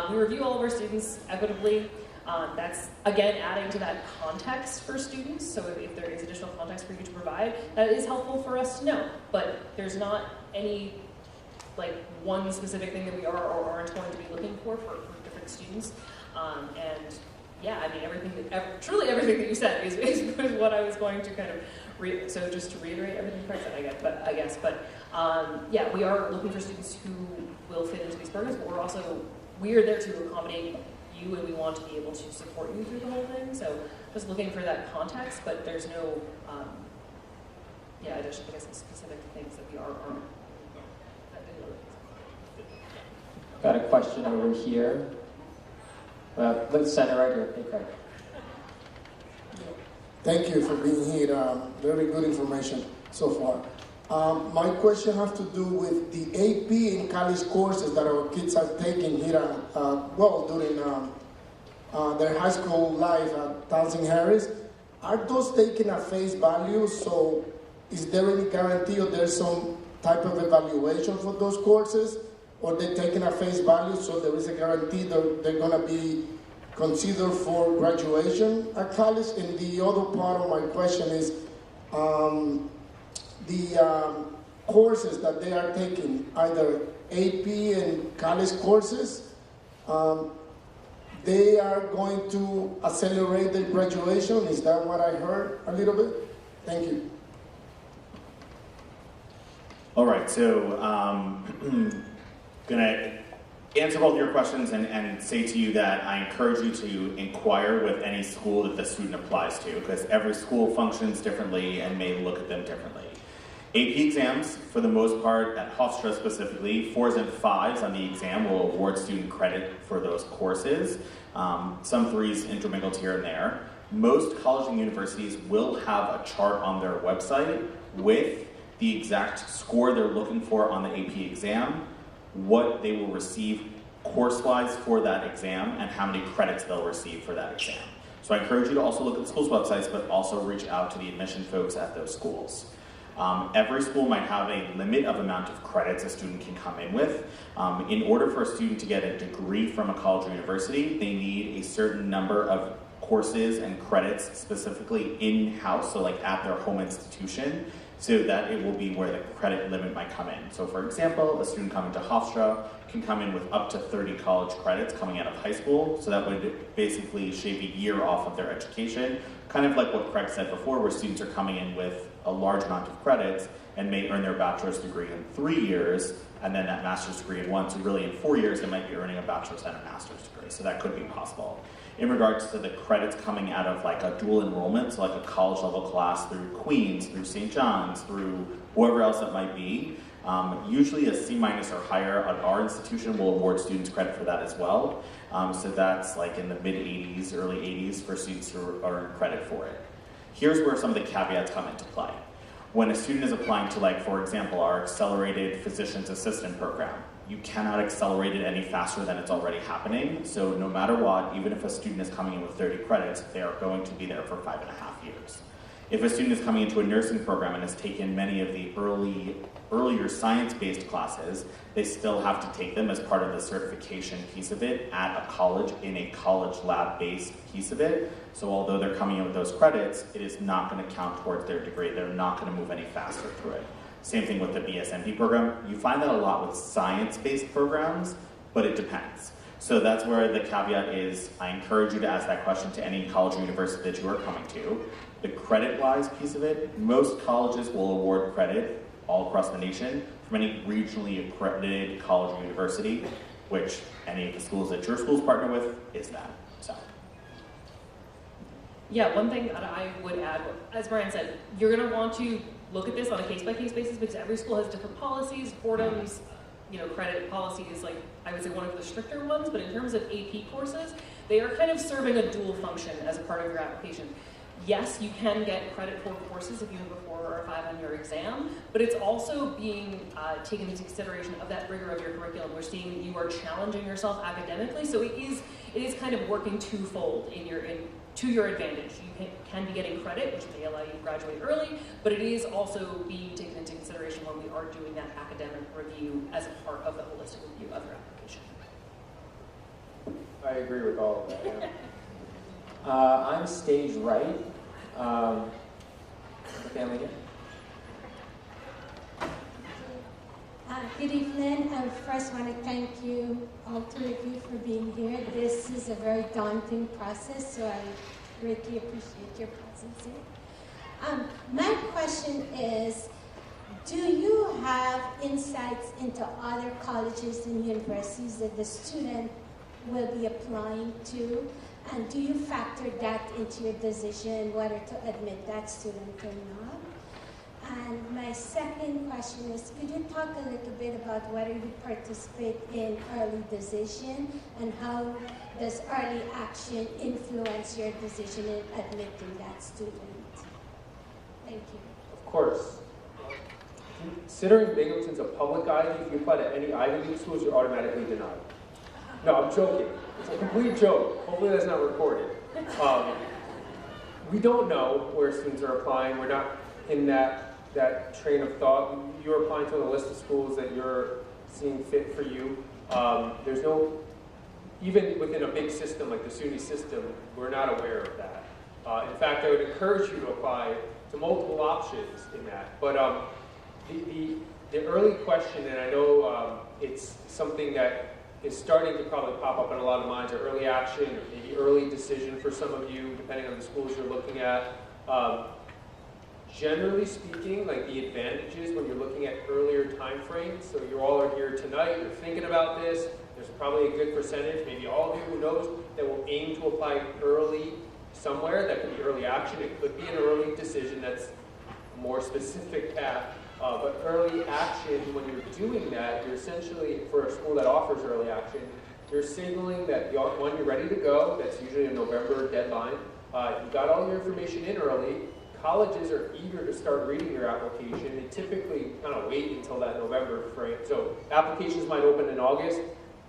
We review all of our students equitably. That's, again, adding to that context for students. So if there is additional context for you to provide, that is helpful for us to know. But there's not any, one specific thing that we are or aren't going to be looking for different students. Truly everything that you said is what I was going to kind of so just to reiterate everything Craig said, I guess. We are looking for students who will fit into these programs, but we are there to accommodate you, and we want to be able to support you through the whole thing. So just looking for that context, but there's no, specific things that we are. Got a question over here. Let's center right here. Hey, Craig. Thank you for being here. Very good information so far. My question has to do with the AP and college courses that our kids are taking here, during their high school life at Townsend Harris. Are those taken at face value? So is there any guarantee or there's some type of evaluation for those courses? or they're taken at face value, so there is a guarantee that they're going to be considered for graduation at college? And the other part of my question is the courses that they are taking, either AP and college courses, they are going to accelerate the graduation. Is that what I heard a little bit? Thank you. All right, so gonna answer both your questions and say to you that I encourage you to inquire with any school that the student applies to, because every school functions differently and may look at them differently. AP exams, for the most part, at Hofstra specifically, 4s and 5s on the exam will award student credit for those courses. Some 3s intermingled here and there. Most colleges and universities will have a chart on their website with the exact score they're looking for on the AP exam, what they will receive course-wise for that exam, and how many credits they'll receive for that exam. So I encourage you to also look at the school's websites, but also reach out to the admission folks at those schools. Every school might have a limit of amount of credits a student can come in with. In order for a student to get a degree from a college or university, they need a certain number of courses and credits specifically in-house, so like at their home institution, so that it will be where the credit limit might come in. So for example, a student coming to Hofstra can come in with up to 30 college credits coming out of high school, so that would basically shave a year off of their education, kind of like what Craig said before, where students are coming in with a large amount of credits and may earn their bachelor's degree in 3 years, and then that master's degree in 1, so really in 4 years they might be earning a bachelor's and a master's degree, so that could be possible. In regards to the credits coming out of like a dual enrollment, so like a college level class through Queens, through St. John's, through whoever else it might be, usually a C- or higher at our institution will award students credit for that as well. So that's like in the mid-80s, early 80s for students who earn credit for it. Here's where some of the caveats come into play. When a student is applying to, like, for example, our accelerated physician's assistant program, you cannot accelerate it any faster than it's already happening. So no matter what, even if a student is coming in with 30 credits, they are going to be there for 5.5 years. If a student is coming into a nursing program and has taken many of the earlier science-based classes, they still have to take them as part of the certification piece of it at a college in a college lab-based piece of it. So although they're coming in with those credits, it is not going to count towards their degree. They're not going to move any faster through it. Same thing with the BSMP program. You find that a lot with science-based programs, but it depends. So that's where the caveat is, I encourage you to ask that question to any college or university that you are coming to. The credit-wise piece of it, most colleges will award credit all across the nation from any regionally accredited college or university, which any of the schools that your schools partner with is that. So. Yeah, one thing that I would add, as Brian said, you're going to want to look at this on a case-by-case basis because every school has different policies. Fordham's credit policy is, like, I would say one of the stricter ones, but in terms of AP courses, they are kind of serving a dual function as a part of your application. Yes, you can get credit for courses if you have a 4 or a 5 on your exam, but it's also being taken into consideration of that rigor of your curriculum. We're seeing that you are challenging yourself academically, so it is kind of working twofold to your advantage. You can be getting credit, which may allow you to graduate early, but it is also being taken into consideration when we are doing that academic review as a part of the holistic review of your application. I agree with all of that, yeah. I'm stage right. The family here. Good evening. I first want to thank you, all 3 of you, for being here. This is a very daunting process, so I greatly appreciate your presence here. My question is, do you have insights into other colleges and universities that the student will be applying to? And do you factor that into your decision whether to admit that student or not? And my second question is, could you talk a little bit about whether you participate in early decision and how does early action influence your decision in admitting that student? Thank you. Of course. Considering Binghamton's a public Ivy, if you apply to any Ivy League schools, you're automatically denied. No, I'm joking. It's a complete joke. Hopefully that's not recorded. We don't know where students are applying. We're not in that train of thought. You're applying to the list of schools that you're seeing fit for you. There's no, even within a big system like the SUNY system, we're not aware of that. In fact, I would encourage you to apply to multiple options in that. But the early question, and I know it's something that is starting to probably pop up in a lot of minds, are early action, or maybe early decision for some of you, depending on the schools you're looking at. Generally speaking, like the advantages when you're looking at earlier time frames, so you all are here tonight, you're thinking about this, there's probably a good percentage, maybe all of you who knows, that will aim to apply early somewhere. That could be early action, it could be an early decision that's a more specific path. But early action, when you're doing that, you're essentially, for a school that offers early action, you're signaling that, one, you're ready to go. That's usually a November deadline. You got all your information in early. Colleges are eager to start reading your application. They typically kind of wait until that November frame. So applications might open in August.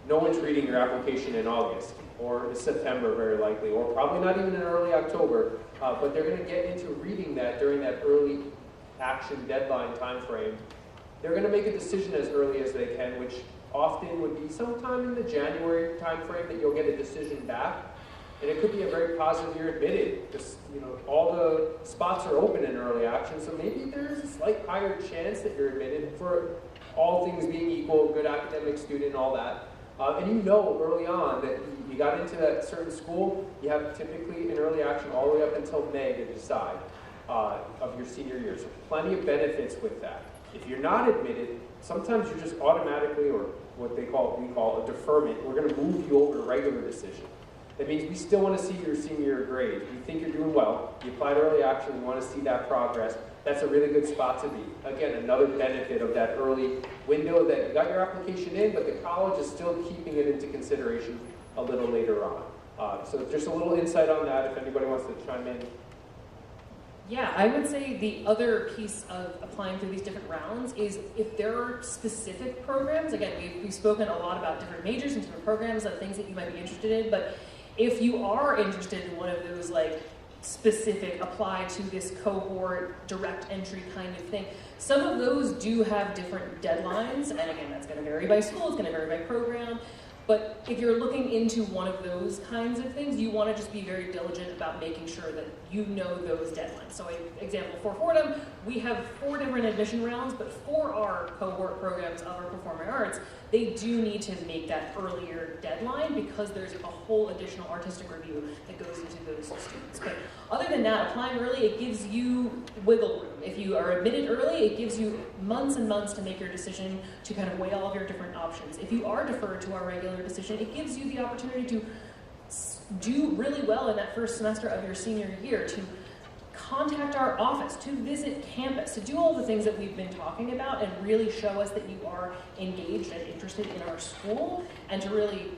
No one's reading your application in August, or September very likely, or probably not even in early October. But they're going to get into reading that during that early action deadline time frame. They're going to make a decision as early as they can, which often would be sometime in the January time frame that you'll get a decision back. And it could be a very positive, you're admitted. Just, all the spots are open in early action, so maybe there's a slight higher chance that you're admitted for all things being equal, good academic student, all that. And early on that you got into that certain school, you have typically an early action all the way up until May to decide of your senior year. So plenty of benefits with that. If you're not admitted, sometimes you're just automatically, or what we call a deferment, we're going to move you over to regular decision. That means we still want to see your senior year grades. We think you're doing well. You applied early action. We want to see that progress. That's a really good spot to be. Again, another benefit of that early window that you got your application in, but the college is still keeping it into consideration a little later on. So just a little insight on that if anybody wants to chime in. Yeah, I would say the other piece of applying through these different rounds is if there are specific programs, again, we've spoken a lot about different majors and different programs and things that you might be interested in, but if you are interested in one of those like specific apply to this cohort direct entry kind of thing, some of those do have different deadlines, and again, that's going to vary by school, it's going to vary by program. But if you're looking into one of those kinds of things, you want to just be very diligent about making sure that you know those deadlines. So, example, for Fordham, we have 4 different admission rounds, but for our cohort programs of our performing arts, they do need to make that earlier deadline because there's a whole additional artistic review that goes into those students. But other than that, applying early, it gives you wiggle room. If you are admitted early, it gives you months and months to make your decision, to kind of weigh all of your different options. If you are deferred to our regular decision, it gives you the opportunity to do really well in that first semester of your senior year, to contact our office, to visit campus, to do all the things that we've been talking about and really show us that you are engaged and interested in our school, and to really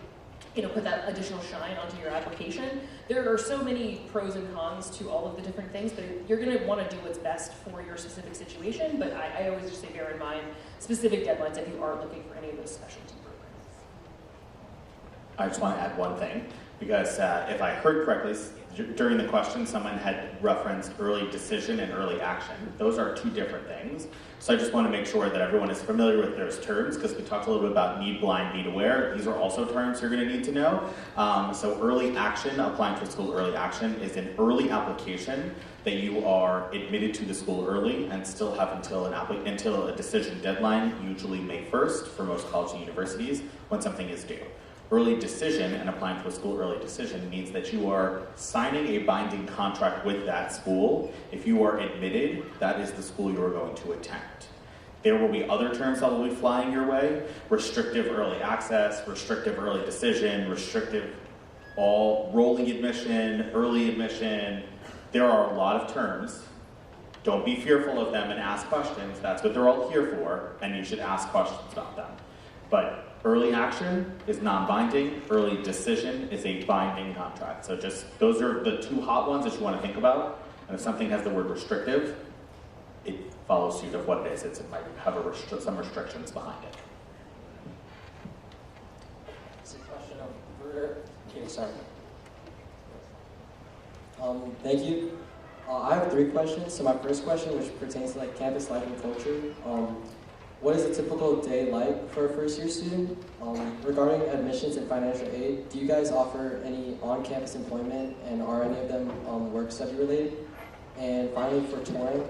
put that additional shine onto your application. There are so many pros and cons to all of the different things, but you're going to want to do what's best for your specific situation, but I always just say bear in mind specific deadlines if you are looking for any of those specialty programs. I just want to add one thing, because if I heard correctly, during the question, someone had referenced early decision and early action. Those are 2 different things. So I just want to make sure that everyone is familiar with those terms, because we talked a little bit about need blind, need aware. These are also terms you're going to need to know. So early action, applying to a school early action, is an early application that you are admitted to the school early and still have until a decision deadline, usually May 1st for most colleges and universities, when something is due. Early decision and applying to a school early decision means that you are signing a binding contract with that school. If you are admitted, that is the school you are going to attend. There will be other terms that will be flying your way: restrictive early access, restrictive early decision, restrictive all rolling admission, early admission. There are a lot of terms. Don't be fearful of them and ask questions. That's what they're all here for, and you should ask questions about them. But early action is non-binding. Early decision is a binding contract. So those are the 2 hot ones that you want to think about. And if something has the word restrictive, it follows suit of what it is. It might have some restrictions behind it. It's a question over. Okay, sorry. Thank you. I have 3 questions. So my first question, which pertains to campus life and culture. what is a typical day like for a first-year student? Regarding admissions and financial aid, do you guys offer any on-campus employment, and are any of them work-study related? And finally, for touring,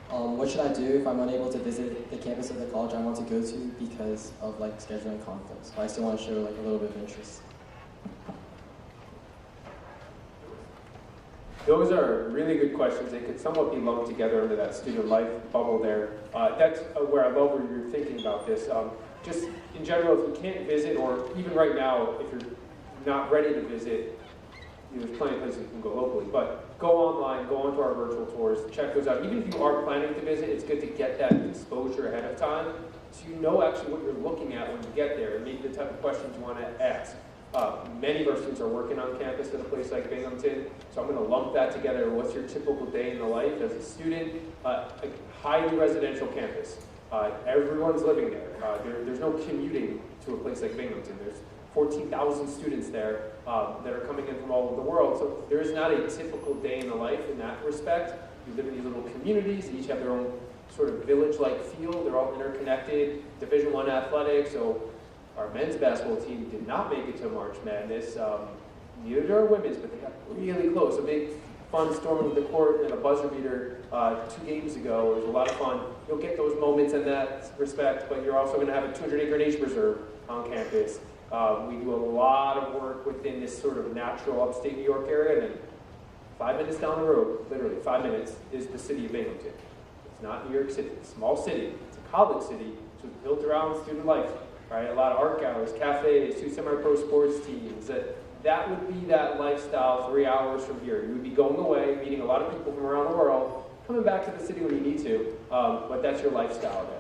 what should I do if I'm unable to visit the campus of the college I want to go to because of like scheduling conflicts? But I still want to show like a little bit of interest. Those are really good questions. They could somewhat be lumped together under that student life bubble there. That's where I love where you're thinking about this. Just in general, if you can't visit, or even right now, if you're not ready to visit, there's plenty of places you can go locally, but go online, go onto our virtual tours, check those out. Even if you are planning to visit, it's good to get that exposure ahead of time so you know actually what you're looking at when you get there and maybe the type of questions you want to ask. Many of our students are working on campus at a place like Binghamton, so I'm going to lump that together. What's your typical day in the life as a student? A highly residential campus. Everyone's living there. There's no commuting to a place like Binghamton. There's 14,000 students there that are coming in from all over the world, so there is not a typical day in the life in that respect. You live in these little communities, they each have their own sort of village-like feel, they're all interconnected, Division I athletics, so our men's basketball team did not make it to March Madness, neither did our women's, but they got really close. A big fun storm of the court and a buzzer beater 2 games ago. It was a lot of fun. You'll get those moments in that respect, but you're also going to have a 200-acre nature reserve on campus. We do a lot of work within this sort of natural upstate New York area, and then 5 minutes down the road, literally 5 minutes, is the city of Binghamton. It's not New York City, it's a small city, it's a college city, so it's built around student life, right? A lot of art galleries, cafes, 2 semi-pro sports teams. That would be that lifestyle 3 hours from here. You would be going away, meeting a lot of people from around the world, coming back to the city when you need to, but that's your lifestyle there.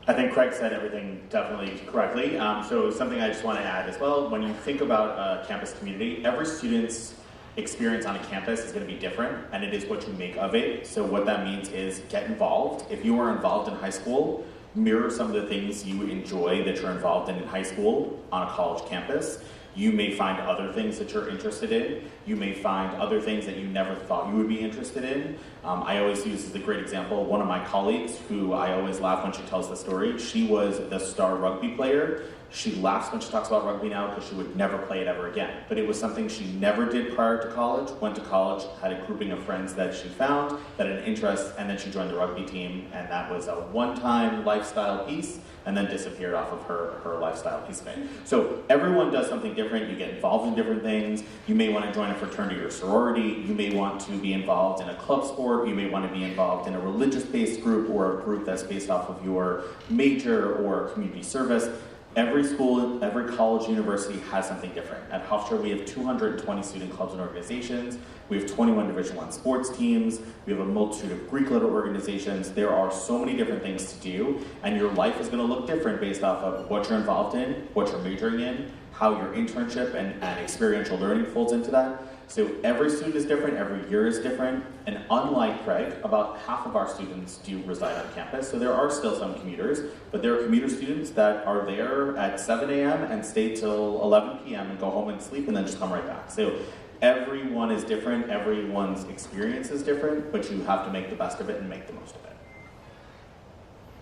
I think Craig said everything definitely correctly. So something I just want to add as well, when you think about a campus community, every student's experience on a campus is going to be different, and it is what you make of it. So what that means is get involved. If you were involved in high school, mirror some of the things you enjoy that you're involved in high school on a college campus. You may find other things that you're interested in. You may find other things that you never thought you would be interested in. I always use as a great example, one of my colleagues who I always laugh when she tells the story. She was the star rugby player. She laughs when she talks about rugby now because she would never play it ever again. But it was something she never did prior to college, went to college, had a grouping of friends that she found that had an interest, and then she joined the rugby team, and that was a one-time lifestyle piece, and then disappeared off of her lifestyle piece of it. So everyone does something different. You get involved in different things. You may want to join a fraternity or sorority. You may want to be involved in a club sport. You may want to be involved in a religious-based group or a group that's based off of your major or community service. Every school, every college, university has something different. At Hofstra, we have 220 student clubs and organizations. We have 21 Division I sports teams. We have a multitude of Greek-letter organizations. There are so many different things to do, and your life is going to look different based off of what you're involved in, what you're majoring in, how your internship and experiential learning folds into that. So every student is different, every year is different, and unlike Craig, about half of our students do reside on campus, so there are still some commuters, but there are commuter students that are there at 7 a.m. and stay till 11 p.m. and go home and sleep and then just come right back. So everyone is different, everyone's experience is different, but you have to make the best of it and make the most of it.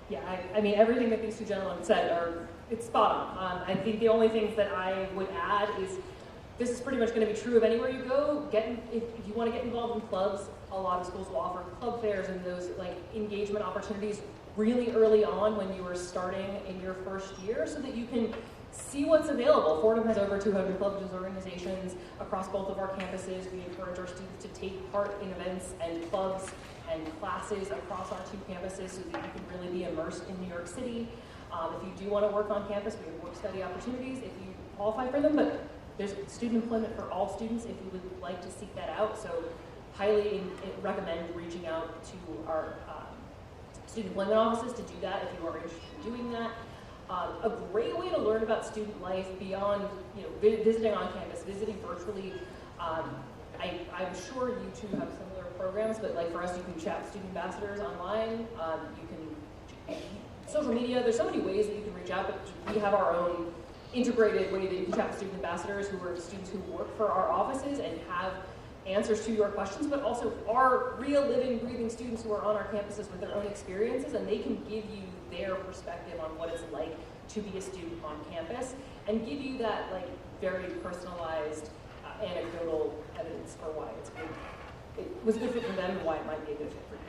Yeah, I mean, everything that these two gentlemen said it's spot on. I think the only things that I would add is this is pretty much going to be true of anywhere you go. If you want to get involved in clubs, a lot of schools will offer club fairs and those like engagement opportunities really early on when you are starting in your first year so that you can see what's available. Fordham has over 200 clubs and organizations across both of our campuses. We encourage our students to take part in events and clubs and classes across our 2 campuses so that you can really be immersed in New York City. If you do want to work on campus, we have work-study opportunities if you qualify for them, but there's student employment for all students if you would like to seek that out. So highly recommend reaching out to our student employment offices to do that if you are interested in doing that. A great way to learn about student life beyond visiting on campus, visiting virtually. I'm sure you two have similar programs, but like for us, you can chat with student ambassadors online. You can social media. There's so many ways that you can reach out, but we have our own integrated way that you can chat with student ambassadors who are students who work for our offices and have answers to your questions, but also are real living, breathing students who are on our campuses with their own experiences, and they can give you their perspective on what it's like to be a student on campus, and give you that like very personalized anecdotal evidence for why it was a good fit for them and why it might be a good fit for you.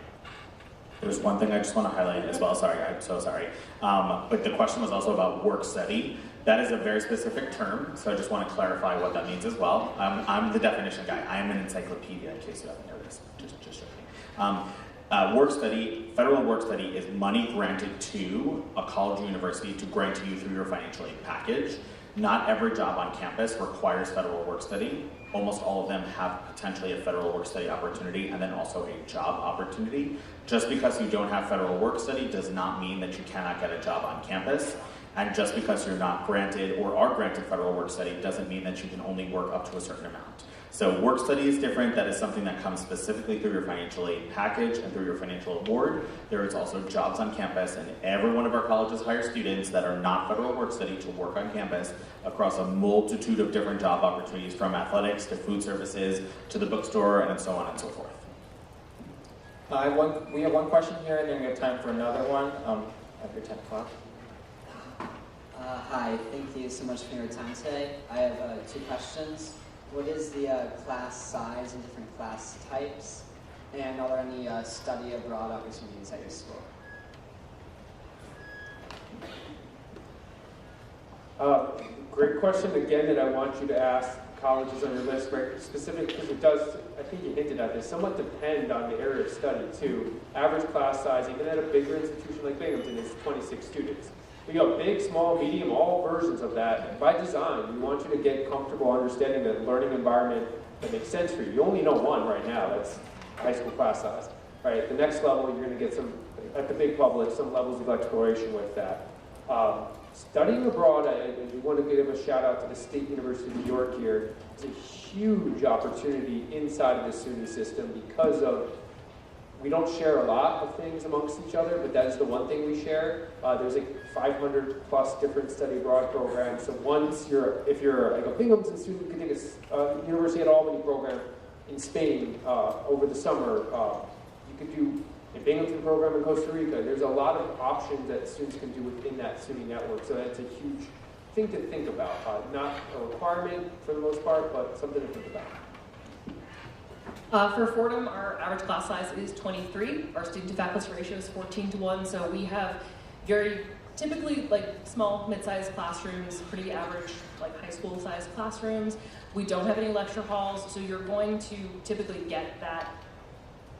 There's one thing I just want to highlight as well, sorry, I'm so sorry. But the question was also about work study. That is a very specific term, so I just want to clarify what that means as well. I'm the definition guy. I am an encyclopedia, in case you haven't noticed. Just joking. Work study, federal work study is money granted to a college or university to grant to you through your financial aid package. Not every job on campus requires federal work study. Almost all of them have potentially a federal work study opportunity and then also a job opportunity. Just because you don't have federal work study does not mean that you cannot get a job on campus. And just because you're not granted or are granted federal work study doesn't mean that you can only work up to a certain amount. So work study is different. That is something that comes specifically through your financial aid package and through your financial award. There is also jobs on campus, and every one of our colleges hire students that are not federal work study to work on campus across a multitude of different job opportunities, from athletics to food services to the bookstore and so on and so forth. We have one question here, and then we have time for another one after 10 o'clock. Hi, thank you so much for your time today. I have 2 questions. What is the class size and different class types? And are there any study abroad opportunities at your school? Great question again that I want you to ask colleges on your list, right? Specific, because it does, I think you hinted at this, somewhat depend on the area of study too. Average class size, even at a bigger institution like Binghamton, is 26 students. We got big, small, medium, all versions of that. By design, we want you to get comfortable understanding the learning environment that makes sense for you. You only know one right now, that's high school class size. Right, at the next level, you're going to get some, at the big public, some levels of exploration with that. Studying abroad, I do want to give a shout out to the State University of New York here. It's a huge opportunity inside of the SUNY system because of, we don't share a lot of things amongst each other, but that is the one thing we share. There's like 500 plus different study abroad programs. So once if you're like a Binghamton student, you can take a University at Albany program in Spain over the summer. You could do a Binghamton program in Costa Rica. There's a lot of options that students can do within that SUNY network. So that's a huge thing to think about. Not a requirement for the most part, but something to think about. For Fordham, our average class size is 23. Our student-to-faculty ratio is 14:1, so we have very typically like small, mid-sized classrooms, pretty average, like high school-sized classrooms. We don't have any lecture halls, so you're going to typically get that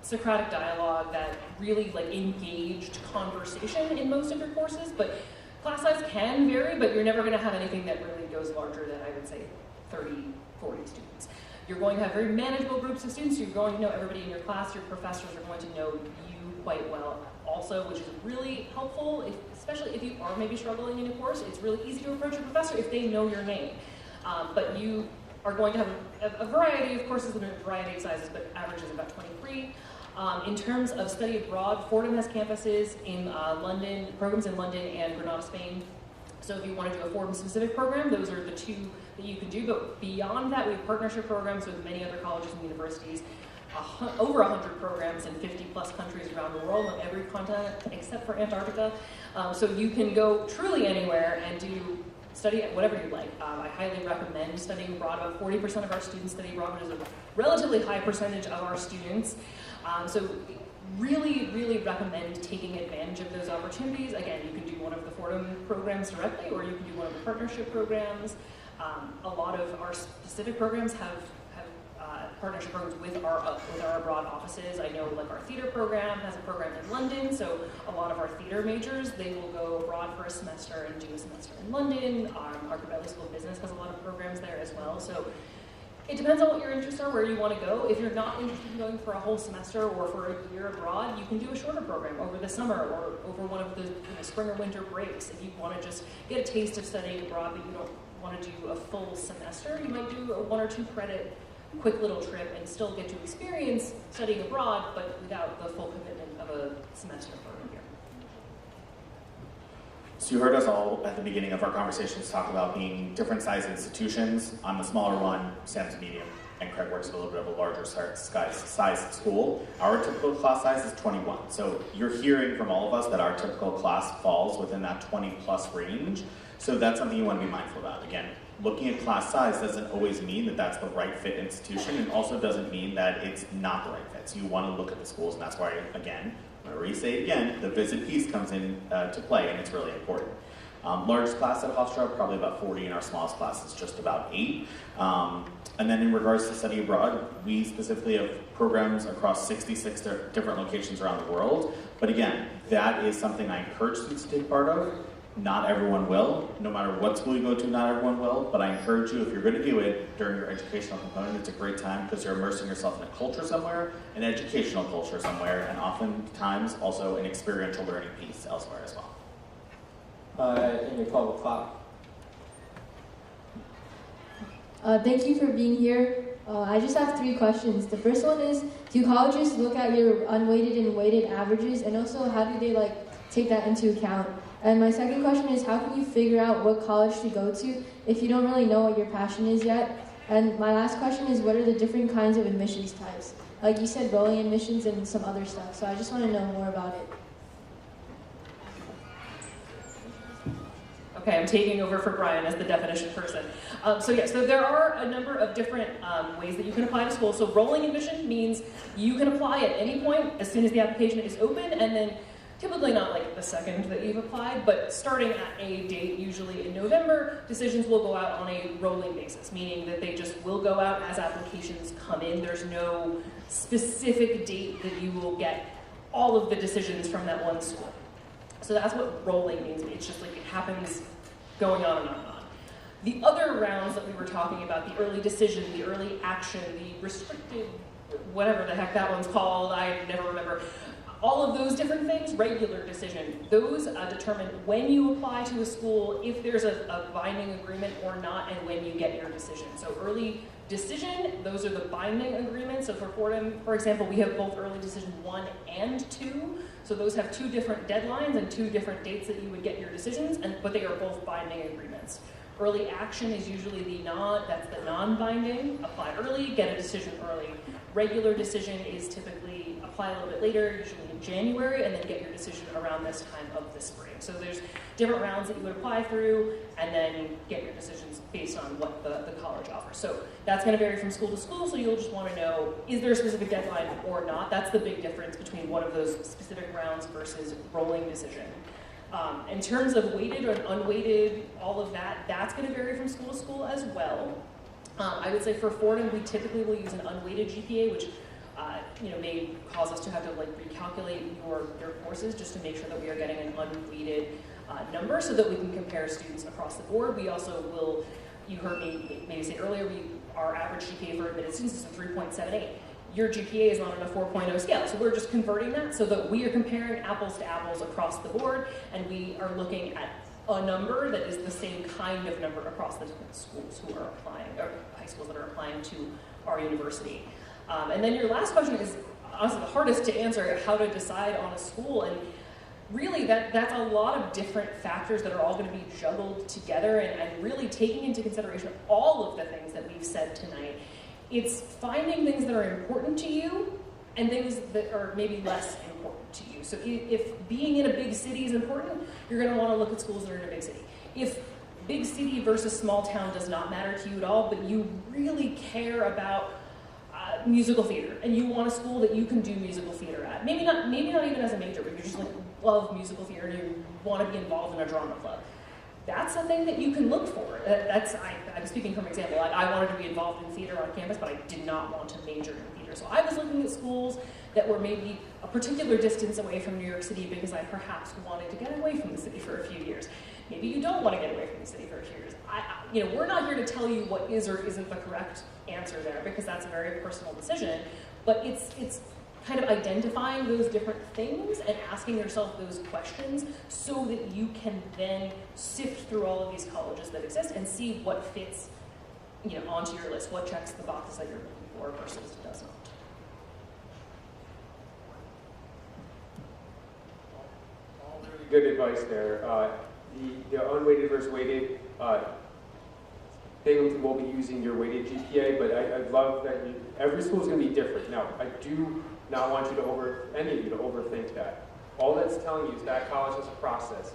Socratic dialogue, that really like engaged conversation in most of your courses, but class size can vary, but you're never going to have anything that really goes larger than, I would say, 30, 40 students. You're going to have very manageable groups of students. You're going to know everybody in your class. Your professors are going to know you quite well also, which is really helpful, especially if you are maybe struggling in a course. It's really easy to approach a professor if they know your name. But you are going to have a variety of courses and a variety of sizes, but average is about 23. In terms of study abroad, Fordham has campuses in London, programs in London and Granada, Spain. So if you want to do a Fordham-specific program, those are the 2 that you can do. But beyond that, we have partnership programs with many other colleges and universities, over 100 programs in 50-plus countries around the world, on every continent except for Antarctica. So you can go truly anywhere and study whatever you like. I highly recommend studying abroad. About 40% of our students study abroad, which is a relatively high percentage of our students. So really, really recommend taking advantage of those opportunities. Again, you can do one of the Fordham programs directly, or you can do one of the partnership programs. A lot of our specific programs have partnership programs with our abroad offices. I know like our theater program has a program in London, so a lot of our theater majors, they will go abroad for a semester and do a semester in London. Our Valley School of Business has a lot of programs there as well. So it depends on what your interests are, where you want to go. If you're not interested in going for a whole semester or for a year abroad, you can do a shorter program over the summer or over one of the spring or winter breaks. If you want to just get a taste of studying abroad, but you don't want to do a full semester, you might do a 1 or 2 credit quick little trip and still get to experience studying abroad, but without the full commitment of a semester for a year. So you heard us all at the beginning of our conversations talk about being different size institutions. I'm the smaller one, Sam's medium, and Craig works at a little bit of a larger size school. Our typical class size is 21. So you're hearing from all of us that our typical class falls within that 20 plus range. So that's something you want to be mindful about. Again, looking at class size doesn't always mean that that's the right fit institution, and also doesn't mean that it's not the right fit. So you want to look at the schools, and that's why, again, I'm going to re-say it again, the visit piece comes in to play, and it's really important. Largest class at Hofstra, probably about 40, and our smallest class is just about 8. And then in regards to study abroad, we specifically have programs across 66 different locations around the world. But again, that is something I encourage students to take part of. Not everyone will. No matter what school you go to, not everyone will. But I encourage you, if you're going to do it during your educational component, it's a great time because you're immersing yourself in a culture somewhere, an educational culture somewhere, and oftentimes also an experiential learning piece elsewhere as well. In your public class. Thank you for being here. I just have 3 questions. The first one is, do colleges look at your unweighted and weighted averages, and also how do they take that into account? And my second question is, how can you figure out what college to go to if you don't really know what your passion is yet? And my last question is, what are the different kinds of admissions types? Like you said, rolling admissions and some other stuff, so I just want to know more about it. Okay, I'm taking over for Brian as the definition person. So there are a number of different ways that you can apply to school. So rolling admission means you can apply at any point as soon as the application is open, and then typically not like the second that you've applied, but starting at a date, usually in November, decisions will go out on a rolling basis, meaning that they just will go out as applications come in. There's no specific date that you will get all of the decisions from that one school. So that's what rolling means. It's just like it happens going on and on and on. The other rounds that we were talking about, the early decision, the early action, the restricted, whatever the heck that one's called, I never remember. All of those different things, regular decision, those determine when you apply to a school, if there's a binding agreement or not, and when you get your decision. So early decision, those are the binding agreements. So for Fordham, for example, we have both early decision 1 and 2. So those have 2 different deadlines and 2 different dates that you would get your decisions, but they are both binding agreements. Early action is usually that's the non-binding, apply early, get a decision early. Regular decision is typically apply a little bit later, usually in January, and then get your decision around this time of the spring. So there's different rounds that you would apply through, and then get your decisions based on what the college offers. So that's going to vary from school to school, so you'll just want to know, is there a specific deadline or not? That's the big difference between one of those specific rounds versus rolling decision. In terms of weighted or unweighted, all of that, that's going to vary from school to school as well. I would say for Fordham, we typically will use an unweighted GPA, which may cause us to have to recalculate your courses just to make sure that we are getting an unweighted number so that we can compare students across the board. We also will, you heard me maybe say earlier, our average GPA for admitted students is a 3.78. Your GPA is not on a 4.0 scale, so we're just converting that so that we are comparing apples to apples across the board, and we are looking at a number that is the same kind of number across the different schools who are applying, or high schools that are applying to our university. And then your last question is honestly the hardest to answer, how to decide on a school. And really that's a lot of different factors that are all going to be juggled together, and really taking into consideration all of the things that we've said tonight. It's finding things that are important to you and things that are maybe less important to you. So if being in a big city is important, you're going to want to look at schools that are in a big city. If big city versus small town does not matter to you at all, but you really care about musical theater, and you want a school that you can do musical theater at. Maybe not even as a major, but you just love musical theater and you want to be involved in a drama club. That's a thing that you can look for. I'm speaking from example. I wanted to be involved in theater on campus, but I did not want to major in theater. So I was looking at schools that were maybe a particular distance away from New York City because I perhaps wanted to get away from the city for a few years. Maybe you don't want to get away from the city for a few years. We're not here to tell you what is or isn't the correct answer there, because that's a very personal decision. But it's kind of identifying those different things and asking yourself those questions so that you can then sift through all of these colleges that exist and see what fits, onto your list, what checks the boxes that you're looking for versus does not. All really good advice there. the unweighted versus weighted, Binghamton will be using your weighted GPA, but I love that every school is going to be different. Now, I do not want you to any of you to overthink that. All that's telling you is that college has a process.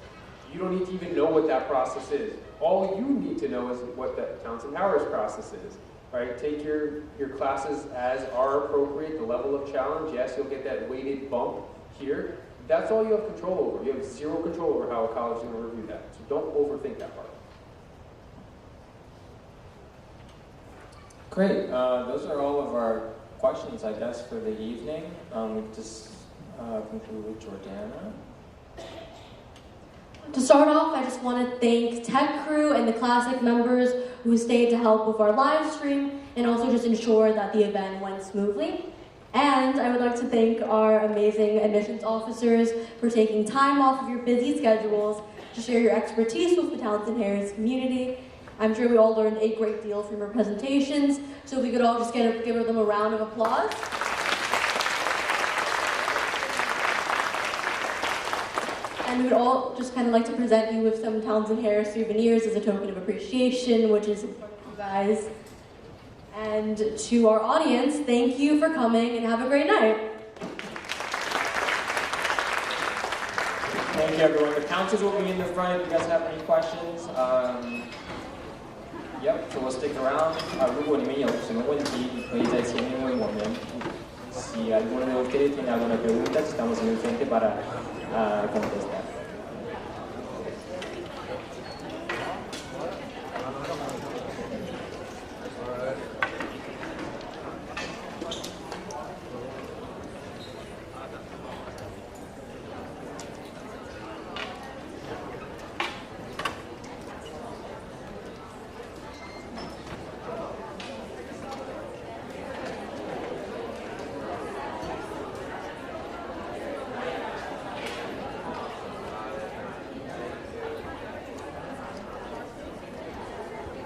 You don't need to even know what that process is. All you need to know is what the Townsend Harris process is. Right? Take your classes as are appropriate, the level of challenge. Yes, you'll get that weighted bump here. That's all you have control over. You have zero control over how a college is going to review that. So don't overthink that part. Great. Those are all of our questions, I guess, for the evening. We just conclude with Jordana. To start off, I just want to thank Tech Crew and the Classic members who stayed to help with our live stream and also just ensure that the event went smoothly. And I would like to thank our amazing admissions officers for taking time off of your busy schedules to share your expertise with the Townsend Harris community. I'm sure we all learned a great deal from your presentations, so if we could all just give them a round of applause. And we would all just kind of like to present you with some Townsend Harris souvenirs as a token of appreciation, which is in front of you guys. And to our audience, thank you for coming and have a great night. Thank you, everyone. The counters will be in the front if you guys have any questions. Yep, so we'll stick around. 如果你们有什么问题，你可以在前面问我们。Si alguno de ustedes tiene alguna pregunta, estamos en el frente para contestar.